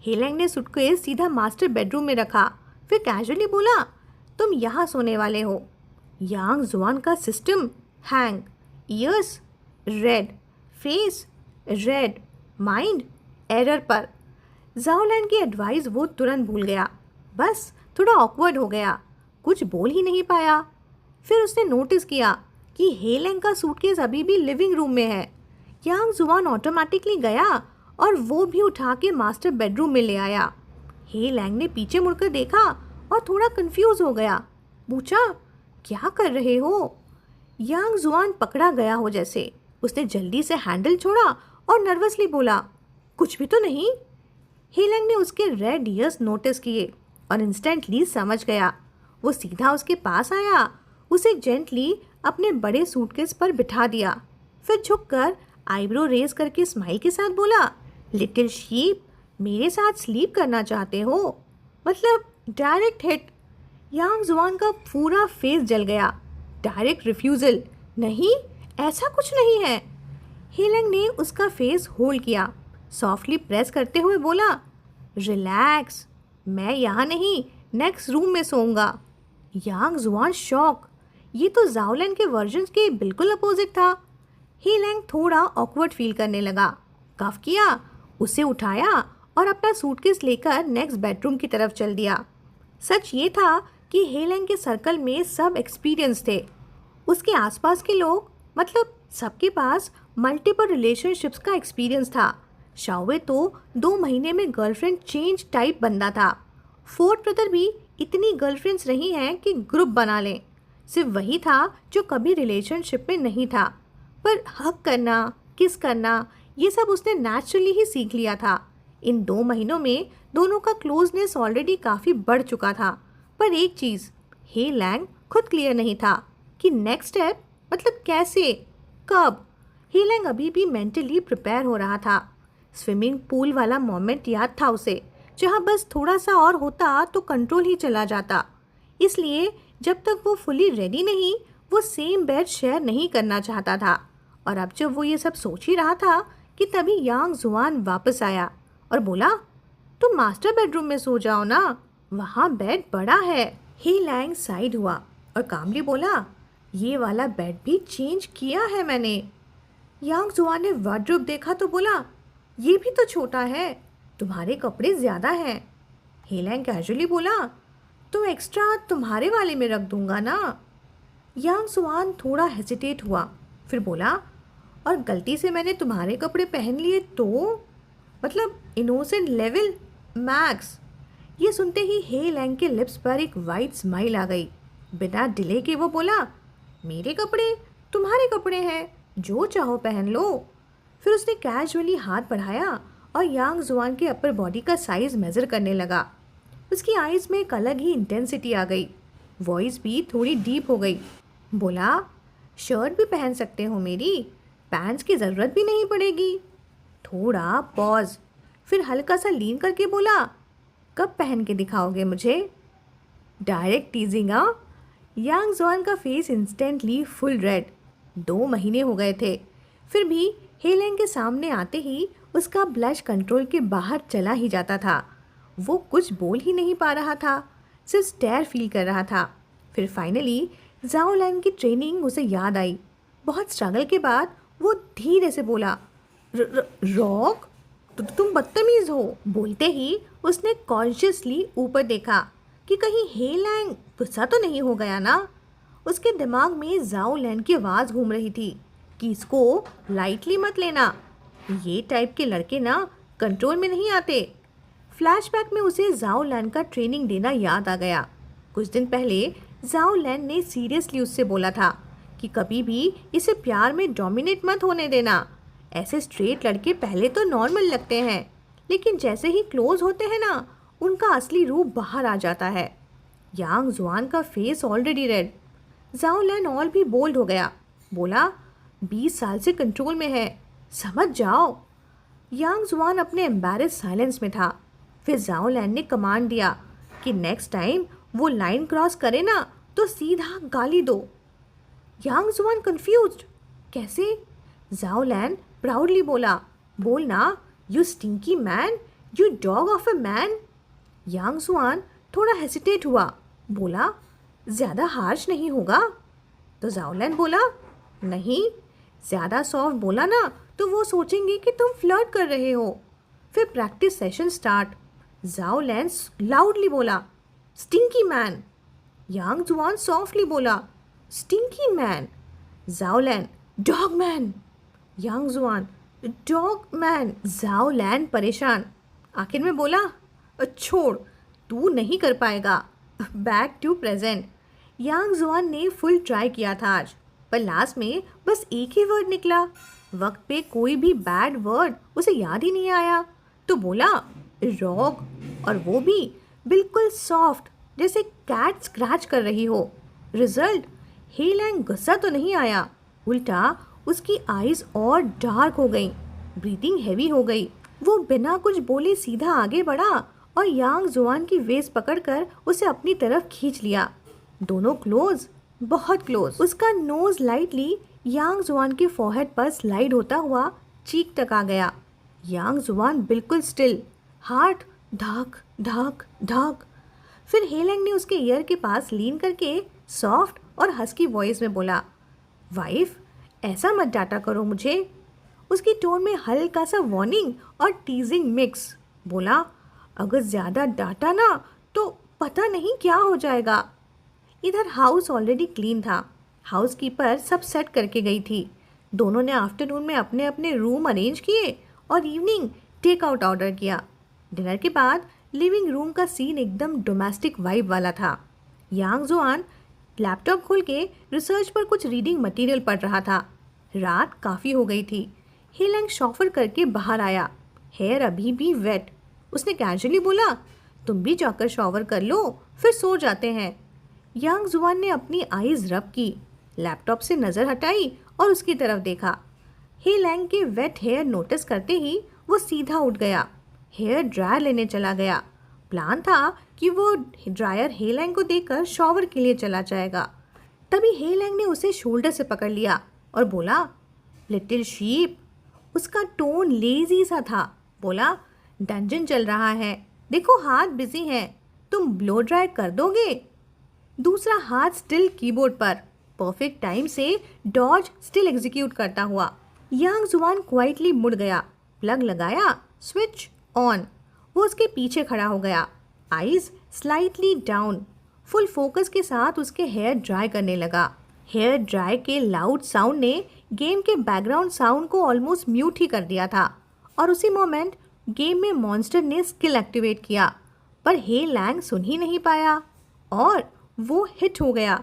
हेलैंग ने सूटकेस सीधा मास्टर बेडरूम में रखा, फिर कैजुअली बोला, तुम यहाँ सोने वाले हो। यांग जुआन का system hang, years red, face red, mind error पर। जाओलैन की एडवाइस वो तुरंत भूल गया, बस थोड़ा ऑकवर्ड हो गया, कुछ बोल ही नहीं पाया। फिर उसने नोटिस किया कि हेलेंग का सूटकेस अभी भी लिविंग रूम में है। यांग जुआन ऑटोमेटिकली गया और वो भी उठा के मास्टर बेडरूम में ले आया। हेलेंग ने पीछे मुड़कर देखा और थोड़ा कंफ्यूज हो गया। पूछा, क्या कर रहे हो? यांग जुआन पकड़ा गया हो जैसे। उसने जल्दी से हैंडल छोड़ा और नर्वसली बोला, कुछ भी तो नहीं। हेलेंग ने उसके रेड ईयर्स नोटिस किए और इंस्टेंटली समझ गया। वो सीधा उसके पास आया, उसे जेंटली अपने बड़े सूटकेस पर बिठा दिया, फिर झुककर आईब्रो रेज करके स्माइल के साथ बोला, लिटिल शीप, मेरे साथ स्लीप करना चाहते हो? मतलब डायरेक्ट हिट। यांग जुआन का पूरा फेस जल गया। Direct refusal? नहीं, ऐसा कुछ नहीं है। हेलेंग ने उसका फेस होल्ड किया, सॉफ्टली प्रेस करते हुए बोला, रिलैक्स, मैं यहाँ नहीं, नेक्स्ट रूम में सोऊंगा। यांग जुआन शॉक। ये तो जाओलिन के वर्जन के बिल्कुल अपोजिट था। हेलेंग थोड़ा ऑकवर्ड फील करने लगा। कफ किया, उसे उठाया और अपना सूटकेस लेकर नेक्स्ट बेडरूम की तरफ चल दिया। सच ये था कि हेलेंग के सर्कल में सब एक्सपीरियंस थे। उसके आसपास के लोग, मतलब सबके पास मल्टीपल रिलेशनशिप्स का एक्सपीरियंस था। शाओवे तो 2 महीने में गर्लफ्रेंड चेंज टाइप बंदा था। फोर्थ ब्रदर भी इतनी गर्लफ्रेंड्स रही हैं कि ग्रुप बना लें। सिर्फ वही था जो कभी रिलेशनशिप में नहीं था, पर हक करना, किस करना, ये सब उसने नेचुरली ही सीख लिया था। इन 2 महीनों में दोनों का क्लोजनेस ऑलरेडी काफ़ी बढ़ चुका था। पर एक चीज़ हेलेंग खुद क्लियर नहीं था कि नेक्स्ट स्टेप मतलब कैसे, कब। हेलेंग अभी भी मेंटली प्रिपेयर हो रहा था। स्विमिंग पूल वाला मोमेंट याद था उसे, जहाँ बस थोड़ा सा और होता तो कंट्रोल ही चला जाता। इसलिए जब तक वो फुली रेडी नहीं, वो सेम बेड शेयर नहीं करना चाहता था। और अब जब वो ये सब सोच ही रहा था कि तभी यांग जुआन वापस आया और बोला, तुम मास्टर बेडरूम में सो जाओ ना, वहाँ बेड बड़ा है। हेलेंग साइड हुआ और कामली बोला, ये वाला बेड भी चेंज किया है मैंने। यांग जुआन ने वार्डरोब देखा तो बोला, ये भी तो छोटा है, तुम्हारे कपड़े ज़्यादा हैं। हेलेंग कैजुअली बोला, तो एक्स्ट्रा तुम्हारे वाले में रख दूंगा ना। यांग जुआन थोड़ा हेजिटेट हुआ, फिर बोला, और गलती से मैंने तुम्हारे कपड़े पहन लिए तो? मतलब इनोसेंट लेवल मैक्स। ये सुनते ही हेलेंग के लिप्स पर एक वाइट स्माइल आ गई। बिना डिले के वो बोला, मेरे कपड़े तुम्हारे कपड़े हैं, जो चाहो पहन लो। फिर उसने कैजुअली हाथ बढ़ाया और यांग जुआन के अपर बॉडी का साइज मेज़र करने लगा। उसकी आइज़ में एक अलग ही इंटेंसिटी आ गई, वॉइस भी थोड़ी डीप हो गई। बोला, शर्ट भी पहन सकते हो मेरी, पैंट्स की ज़रूरत भी नहीं पड़ेगी। थोड़ा पॉज, फिर हल्का सा लीन करके बोला, कब पहन के दिखाओगे मुझे? डायरेक्ट टीजिंग। यांग जुआन का फेस इंस्टेंटली फुल रेड। 2 महीने हो गए थे, फिर भी हेलेंग के सामने आते ही उसका ब्लश कंट्रोल के बाहर चला ही जाता था। वो कुछ बोल ही नहीं पा रहा था, सिर्फ स्टेयर फील कर रहा था। फिर फाइनली जाओलिन की ट्रेनिंग उसे याद आई। बहुत स्ट्रगल के बाद वो धीरे से बोला, रॉक, तुम बदतमीज़ हो। बोलते ही उसने कॉन्शियसली ऊपर देखा कि कहीं हेलेंग गुस्सा तो नहीं हो गया ना। उसके दिमाग में जाओलिन की आवाज़ घूम रही थी कि इसको लाइटली मत लेना, ये टाइप के लड़के ना कंट्रोल में नहीं आते। फ्लैशबैक में उसे जाओलिन का ट्रेनिंग देना याद आ गया। कुछ दिन पहले जाओलिन ने सीरियसली उससे बोला था कि कभी भी इसे प्यार में डोमिनेट मत होने देना। ऐसे स्ट्रेट लड़के पहले तो नॉर्मल लगते हैं, लेकिन जैसे ही क्लोज होते हैं ना, उनका असली रूप बाहर आ जाता है। यांग जुआन का फेस ऑलरेडी रेड। जाओलिन और भी बोल्ड हो गया। बोला, 20 साल से कंट्रोल में है, समझ जाओ। यांग जुआन अपने एम्बैरेस साइलेंस में था। फिर जाओलिन ने कमांड दिया कि नेक्स्ट टाइम वो लाइन क्रॉस करे ना तो सीधा गाली दो। यांग जुआन कंफ्यूज्ड, कैसे? जाओलिन प्राउडली बोला, बोलना, you stinky man, you dog of a man. Yang Juan थोड़ा हेसिटेट हुआ, बोला, ज़्यादा हार्श नहीं होगा? तो जाओलिन बोला, नहीं, ज़्यादा सॉफ्ट बोला ना तो वो सोचेंगे कि तुम फ्लर्ट कर रहे हो। फिर प्रैक्टिस सेशन स्टार्ट। जाओलिन लाउडली बोला, स्टिंकी मैन। यांग जुआन सॉफ्टली बोला, स्टिंकी मैन। जाओलैन, डॉगमैन। यांग जुआन, डॉगमैन। जाओलैन परेशान, आखिर में बोला, छोड़, तू नहीं कर पाएगा। Back to present. यांग जुआन ने फुल ट्राई किया था आज, पर लास्ट में बस एक ही वर्ड निकला। वक्त पे कोई भी बैड वर्ड उसे याद ही नहीं आया, तो बोला रॉग, और वो भी बिल्कुल सॉफ्ट, जैसे कैट स्क्रैच कर रही हो। रिजल्ट, हे लैंग गुस्सा तो नहीं आया, उल्टा उसकी आईज और डार्क हो गई, ब्रीथिंग हैवी हो गई। वो बिना कुछ बोले सीधा आगे बढ़ा और यांग जुआन की वेस्ट पकड़कर उसे अपनी तरफ खींच लिया। दोनों क्लोज, बहुत क्लोज। उसका नोज लाइटली यांग जुआन के फोरहेड पर स्लाइड होता हुआ चीक तक आ गया। यांग जुआन बिल्कुल स्टिल, हार्ट धक धक धक। फिर हेलेंग ने उसके ईयर के पास लीन करके सॉफ्ट और हस्की वॉइस में बोला, वाइफ, ऐसा मत डांटा करो मुझे। उसकी टोन में हल्का सा वार्निंग और टीजिंग मिक्स। बोला, अगर ज़्यादा डांटा ना तो पता नहीं क्या हो जाएगा। इधर हाउस ऑलरेडी क्लीन था, हाउसकीपर सब सेट करके गई थी। दोनों ने आफ्टरनून में अपने अपने रूम अरेंज किए और इवनिंग टेक आउट ऑर्डर किया। डिनर के बाद लिविंग रूम का सीन एकदम डोमेस्टिक वाइब वाला था। यांग जुआन लैपटॉप खोल के रिसर्च पर कुछ रीडिंग मटेरियल पढ़ रहा था। रात काफ़ी हो गई थी। हेलेंग शॉफर करके बाहर आया, हेयर अभी भी वेट। उसने कैजुअली बोला, तुम भी जाकर शॉवर कर लो, फिर सो जाते हैं। यांग जुआन ने अपनी आईज रब की, लैपटॉप से नज़र हटाई और उसकी तरफ देखा। हेलेंग के वेट हेयर नोटिस करते ही वो सीधा उठ गया, हेयर ड्रायर लेने चला गया। प्लान था कि वो ड्रायर हेलेंग को देकर शॉवर के लिए चला जाएगा। तभी हेलेंग ने उसे शोल्डर से पकड़ लिया और बोला, लिटिल शीप। उसका टोन लेजी सा था। बोला, डंजन चल रहा है, देखो हाथ बिजी हैं, तुम ब्लो ड्राई कर दोगे? दूसरा हाथ स्टिल कीबोर्ड पर, परफेक्ट टाइम से डॉज स्टिल एग्जीक्यूट करता हुआ। यांग जुआन क्वाइटली मुड़ गया, प्लग लगाया, स्विच ऑन। वो उसके पीछे खड़ा हो गया, eyes slightly down, full focus के साथ उसके हेयर ड्राई करने लगा। हेयर ड्राई के लाउड साउंड ने गेम के बैकग्राउंड साउंड को ऑलमोस्ट म्यूट ही कर दिया था। और उसी मोमेंट गेम में मॉन्स्टर ने स्किल एक्टिवेट किया, पर हे लैंग सुन ही नहीं पाया और वो हिट हो गया।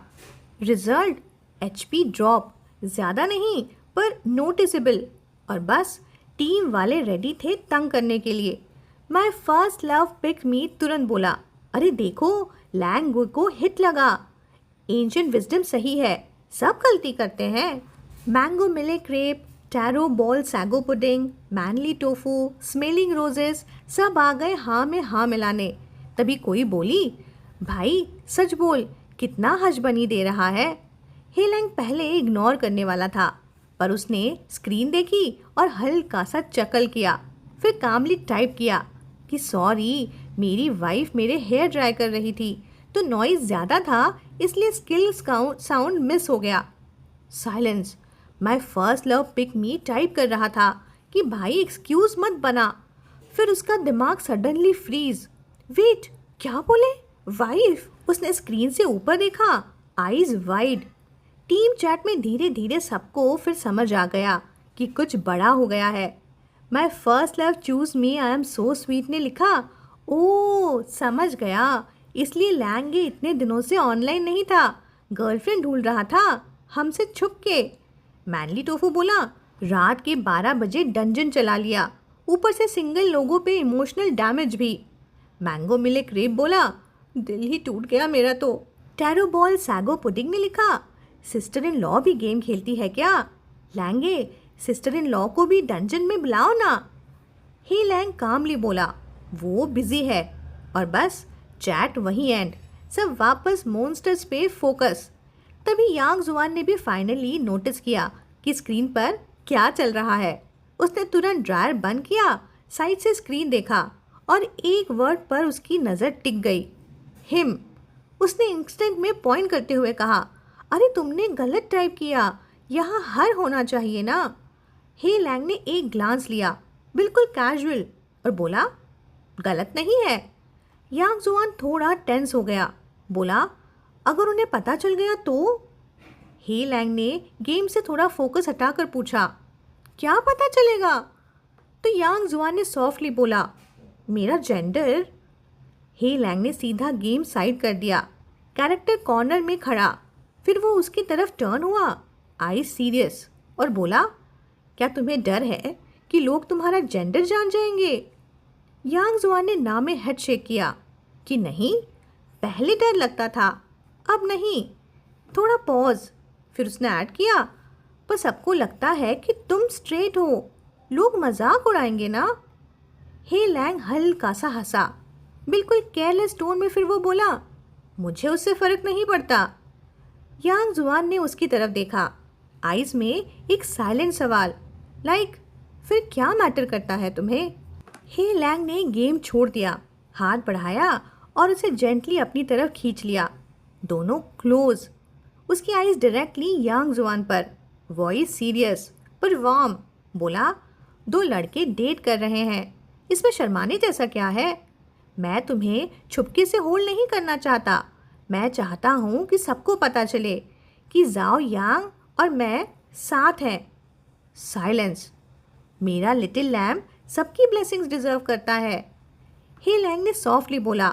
रिजल्ट, एचपी ड्रॉप, ज़्यादा नहीं पर नोटिसेबल। और बस टीम वाले रेडी थे तंग करने के लिए। My first love pick me तुरंत बोला, अरे देखो, लैंग को हिट लगा। एंशिएंट विजडम सही है, सब गलती करते हैं। Mango mille crepe, taro ball sago pudding, mainly tofu, smelling roses, सब आ गए हाँ में हाँ मिलाने। तभी कोई बोली, भाई सच बोल, कितना हज बनी दे रहा है। हेलेंग पहले इग्नोर करने वाला था, पर उसने स्क्रीन देखी और हल्का सा चकल किया, फिर कामली टाइप किया कि सॉरी, मेरी वाइफ मेरे हेयर ड्राई कर रही थी तो नॉइज़ ज़्यादा था, इसलिए स्किल साउंड मिस हो गया। Silence. My first love pick me type कर रहा था कि भाई एक्सक्यूज़ मत बना। फिर उसका दिमाग सडनली फ्रीज। वेट, क्या बोले? वाइफ? उसने स्क्रीन से ऊपर देखा, आईज वाइड। टीम चैट में धीरे धीरे सबको फिर समझ आ गया कि कुछ बड़ा हो गया है। My first love choose me, I am so sweet ने लिखा। ओ समझ गया, इसलिए लैंगे इतने दिनों से ऑनलाइन नहीं था, गर्लफ्रेंड ढूंढ रहा था हमसे छुप के। मैनली टोफू बोला, रात के 12 बजे डंजन चला लिया, ऊपर से सिंगल लोगों पे इमोशनल डैमेज भी। मैंगो मिले क्रेप बोला, दिल ही टूट गया मेरा तो। टैरो बॉल सैगो पुडिंग ने लिखा, सिस्टर इन लॉ भी गेम खेलती है क्या? लैंगे, सिस्टर इन लॉ को भी डंजन में बुलाओ ना। ही लैंग कामली बोला, वो बिजी है। और बस चैट वहीं एंड, सब वापस मॉन्स्टर्स पे फोकस। तभी यांग जुआन ने भी फाइनली नोटिस किया कि स्क्रीन पर क्या चल रहा है। उसने तुरंत ड्रायर बंद किया, साइड से स्क्रीन देखा और एक वर्ड पर उसकी नज़र टिक गई, हिम। उसने इंस्टेंट में पॉइंट करते हुए कहा, अरे तुमने गलत टाइप किया, यहाँ हर होना चाहिए ना। हे लैंग ने एक ग्लांस लिया, बिल्कुल कैजुअल, और बोला, गलत नहीं है। यांग जुआन थोड़ा टेंस हो गया, बोला, अगर उन्हें पता चल गया तो? हे लैंग ने गेम से थोड़ा फोकस हटाकर पूछा, क्या पता चलेगा? तो यांग जुआन ने सॉफ्टली बोला, मेरा जेंडर। हे लैंग ने सीधा गेम साइड कर दिया, कैरेक्टर कॉर्नर में खड़ा। फिर वो उसकी तरफ टर्न हुआ, आई सीरियस, और बोला, क्या तुम्हें डर है कि लोग तुम्हारा जेंडर जान जाएंगे? यांग जुआन ने ना में हेड शेक किया कि नहीं, पहले डर लगता था, अब नहीं। थोड़ा पॉज, फिर उसने ऐड किया, पर सबको लगता है कि तुम स्ट्रेट हो, लोग मजाक उड़ाएंगे ना। हे लैंग हल्का सा हंसा, बिल्कुल केयरलेस टोन में। फिर वो बोला, मुझे उससे फर्क नहीं पड़ता। यांग जुआन ने उसकी तरफ देखा, आइज में एक साइलेंट सवाल, लाइक फिर क्या मैटर करता है तुम्हें? हे लैंग ने गेम छोड़ दिया, हाथ बढ़ाया और उसे जेंटली अपनी तरफ खींच लिया। दोनों क्लोज, उसकी आइज डायरेक्टली यांग जुआन पर, वॉइस सीरियस पर वार्म। बोला, दो लड़के डेट कर रहे हैं, इसमें शर्माने जैसा क्या है? मैं तुम्हें छुपके से होल्ड नहीं करना चाहता। मैं चाहता हूँ कि सबको पता चले कि जाओ यांग और मैं साथ हैं। साइलेंस। मेरा लिटिल लैम्ब सबकी ब्लेसिंग्स डिजर्व करता है। हे लैंग ने सॉफ्टली बोला,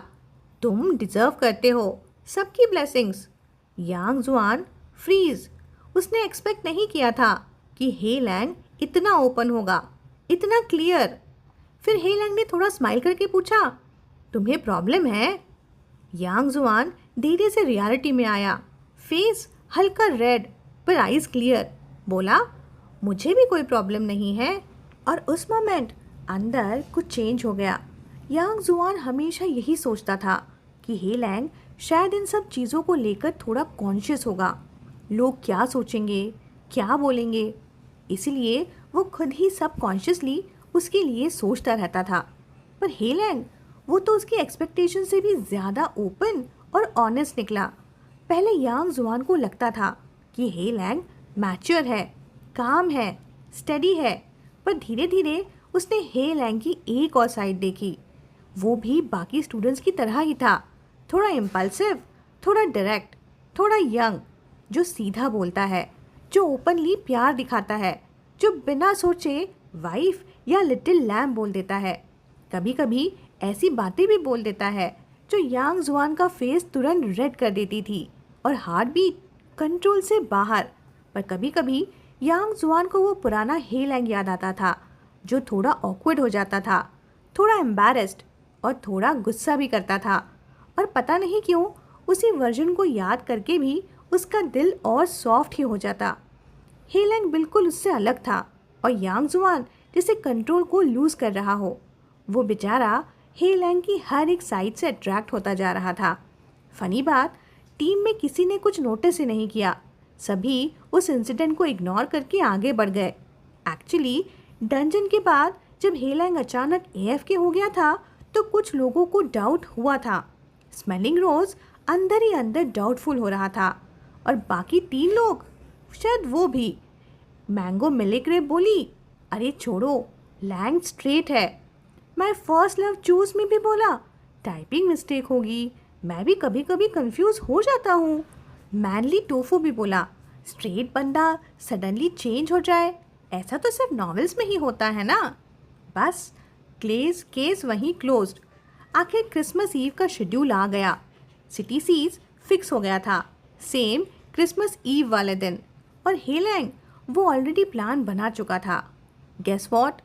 तुम डिजर्व करते हो सबकी ब्लेसिंग्स। यांग जुआन फ्रीज। उसने एक्सपेक्ट नहीं किया था कि हे लैंग इतना ओपन होगा, इतना क्लियर। फिर हे लैंग ने थोड़ा स्माइल करके पूछा, तुम्हें प्रॉब्लम है? यांग जुआन धीरे से रियलिटी में आया, फेस हल्का रेड पर आइज क्लियर। बोला, मुझे भी कोई प्रॉब्लम नहीं है। और उस मोमेंट अंदर कुछ चेंज हो गया। यांग जुआन हमेशा यही सोचता था कि हे लैंग शायद इन सब चीज़ों को लेकर थोड़ा कॉन्शियस होगा। लोग क्या सोचेंगे, क्या बोलेंगे, इसीलिए वो खुद ही सब कॉन्शियसली उसके लिए सोचता रहता था। पर हे लैंग, वो तो उसकी एक्सपेक्टेशन से भी ज़्यादा ओपन और ऑनेस्ट निकला। पहले यांग जुआन को लगता था कि हे लैंग मैच्योर है, काम है, स्टडी है, पर धीरे धीरे उसने हे लैंग की एक और साइड देखी। वो भी बाकी स्टूडेंट्स की तरह ही था, थोड़ा इम्पल्सिव, थोड़ा डायरेक्ट, थोड़ा यंग, जो सीधा बोलता है, जो ओपनली प्यार दिखाता है, जो बिना सोचे वाइफ या लिटिल लैम्ब बोल देता है। कभी कभी ऐसी बातें भी बोल देता है जो यांग जुआन का फेस तुरंत रेड कर देती थी और हार्ट बीट कंट्रोल से बाहर। पर कभी कभी यांग जुआन को वो पुराना हे लैंग याद आता था, जो थोड़ा ऑकवर्ड हो जाता था, थोड़ा एम्बैरेस्ड और थोड़ा गुस्सा भी करता था। और पता नहीं क्यों उसी वर्जन को याद करके भी उसका दिल और सॉफ्ट ही हो जाता। हे लैंग बिल्कुल उससे अलग था और यांग जुआन जैसे कंट्रोल को लूज कर रहा हो। वो बेचारा हे लैंग की हर एक साइड से अट्रैक्ट होता जा रहा था। फनी बात, टीम में किसी ने कुछ नोटिस ही नहीं किया। सभी उस इंसिडेंट को इग्नोर करके आगे बढ़ गए। एक्चुअली डंजन के बाद जब हे लैंग अचानक AFK हो गया था तो कुछ लोगों को डाउट हुआ था। स्मेलिंग रोज अंदर ही अंदर डाउटफुल हो रहा था और बाकी 3 लोग, शायद वो भी। मैंगो मिलेक्रेप बोली, अरे छोड़ो, लैंग स्ट्रेट है। माय फर्स्ट लव चूज में भी बोला, टाइपिंग मिस्टेक होगी, मैं भी कभी कभी कंफ्यूज हो जाता हूँ। मैनली टोफू भी बोला, स्ट्रेट बंदा सडनली चेंज हो जाए, ऐसा तो सिर्फ नॉवेल्स में ही होता है ना। बस केस वहीं क्लोज्ड। आखिर क्रिसमस ईव का शेड्यूल आ गया। सिटी सीज फिक्स हो गया था, सेम क्रिसमस ईव वाले दिन। और हे लैंग वो ऑलरेडी प्लान बना चुका था। गेस व्हाट,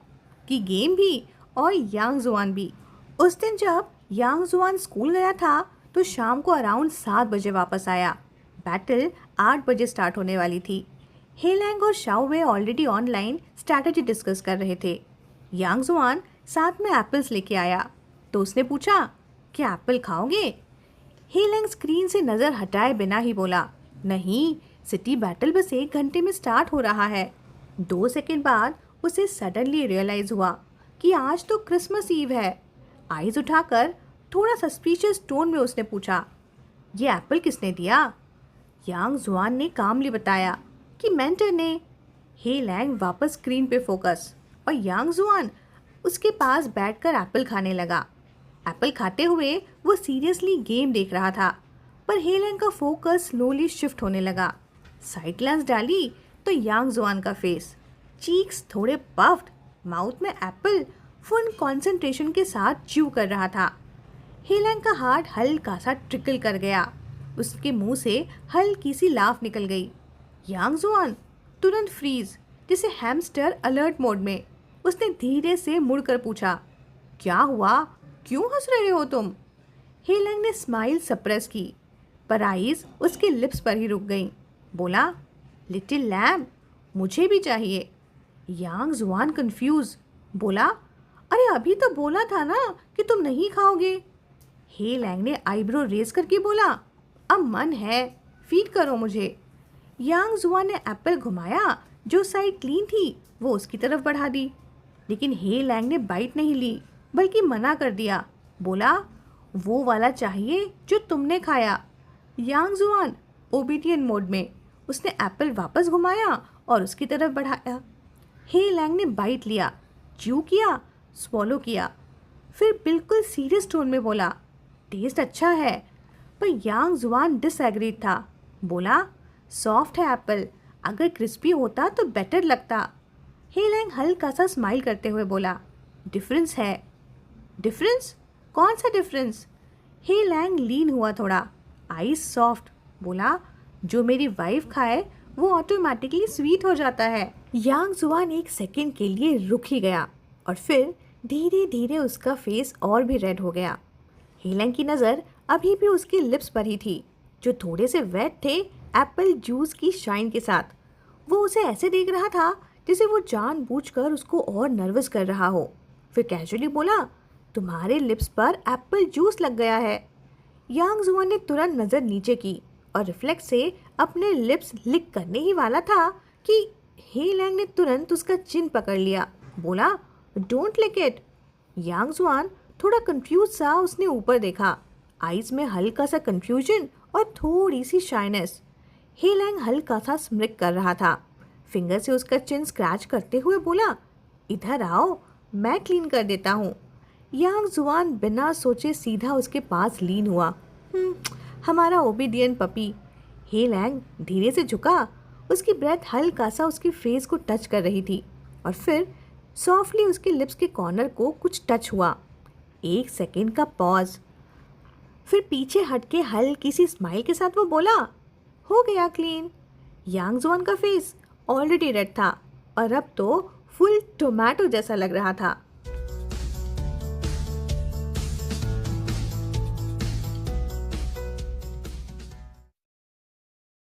कि गेम भी और यांग जुआन भी। उस दिन जब यांग जुआन स्कूल गया था तो शाम को अराउंड 7 बजे वापस आया। बैटल 8 बजे स्टार्ट होने वाली थी। हे लैंग और शाओ वे ऑलरेडी ऑनलाइन स्ट्रैटेजी डिस्कस कर रहे थे। यांग जुआन साथ में एप्पल्स लेके आया तो उसने पूछा, क्या एप्पल खाओगे? हे लैंग स्क्रीन से नज़र हटाए बिना ही बोला, नहीं, सिटी बैटल बस 1 घंटे में स्टार्ट हो रहा है। 2 सेकंड बाद उसे सडनली रियलाइज़ हुआ कि आज तो क्रिसमस ईव है। आइज उठाकर थोड़ा सस्पिशियस टोन में उसने पूछा, ये एप्पल किसने दिया? यांग जुआन ने कामली बताया कि मेंटर ने। हे लैंग वापस स्क्रीन पे फोकस और यांग जुआन उसके पास बैठकर एप्पल खाने लगा। एप्पल खाते हुए वो सीरियसली गेम देख रहा था, पर हे लैंग का फोकस स्लोली शिफ्ट होने लगा। साइड ग्लांस डाली तो यांग जुआन का फेस, चीक्स थोड़े पफ्ड, माउथ में एप्पल, फुल कंसंट्रेशन के साथ च्यू कर रहा था। हेलेंग का हार्ट हल्का सा ट्रिकल कर गया। उसके मुंह से हल्की सी लाफ निकल गई। यांग जुआन तुरंत फ्रीज, जैसे हैमस्टर अलर्ट मोड में। उसने धीरे से मुड़कर पूछा, क्या हुआ, क्यों हंस रहे हो तुम? हेलेंग ने स्माइल सप्रेस की, पर आईज उसके लिप्स पर ही रुक गईं। बोला, लिटिल लैम्ब, मुझे भी चाहिए। यांग जुआन कंफ्यूज बोला, अरे अभी तो बोला था ना कि तुम नहीं खाओगे। हेलेंग ने आईब्रो रेज करके बोला, अब मन है, फीड करो मुझे। यांग जुआन ने एप्पल घुमाया, जो साइड क्लीन थी वो उसकी तरफ बढ़ा दी, लेकिन हेलेंग ने बाइट नहीं ली, बल्कि मना कर दिया। बोला, वो वाला चाहिए जो तुमने खाया। यांग जुआन ओबीडियंट मोड में, उसने एप्पल वापस घुमाया और उसकी तरफ बढ़ाया। हेलेंग ने बाइट लिया, च्यू किया, स्वॉलो किया, फिर बिल्कुल सीरियस टोन में बोला, टेस्ट अच्छा है। पर यांग जुआन डिसएग्रीड था। बोला, सॉफ्ट है एप्पल, अगर क्रिस्पी होता तो बेटर लगता। हेलेंग हल्का सा स्माइल करते हुए बोला, डिफरेंस है। डिफरेंस? कौन सा डिफरेंस? हेलेंग लीन हुआ थोड़ा, आइस सॉफ्ट। बोला, जो मेरी वाइफ खाए वो ऑटोमेटिकली स्वीट हो जाता है। यांग जुआन एक सेकंड के लिए रुक ही गया और फिर धीरे धीरे उसका फेस और भी रेड हो गया। हेलेंग की नज़र अभी भी उसके लिप्स पर ही थी, जो थोड़े से वेट थे एप्पल जूस की शाइन के साथ। वो उसे ऐसे देख रहा था जैसे वो जानबूझकर उसको और नर्वस कर रहा हो। फिर कैजुअली बोला, तुम्हारे लिप्स पर एप्पल जूस लग गया है। यांग जुआन ने तुरंत नज़र नीचे की और रिफ्लेक्स से अपने लिप्स लिक करने ही वाला था कि हेलेंग ने तुरंत उसका चिन पकड़ लिया। बोला, don't leak it. Yang Juan थोड़ा कंफ्यूज सा उसने ऊपर देखा, आईज में हल्का सा कंफ्यूजन और थोड़ी सी शाइनेस। हेलेंग हल्का सा स्मिक कर रहा था, फिंगर से उसका चिन स्क्रैच करते हुए बोला, इधर आओ, मैं क्लीन कर देता हूँ। यांग जुआन बिना सोचे सीधा उसके पास लीन हुआ। हमारा ओबीडियंट पपी। हेलेंग धीरे से झुका, उसकी ब्रेथ हल्का सा उसके फेस को टच कर रही थी और फिर सॉफ्टली उसके लिप्स के कॉर्नर को कुछ टच हुआ। एक सेकेंड का पॉज, फिर पीछे हटके हल्की सी स्माइल के साथ वो बोला, हो गया क्लीन। यांग जुआन का फेस ऑलरेडी रेड था और अब तो फुल टोमेटो जैसा लग रहा था।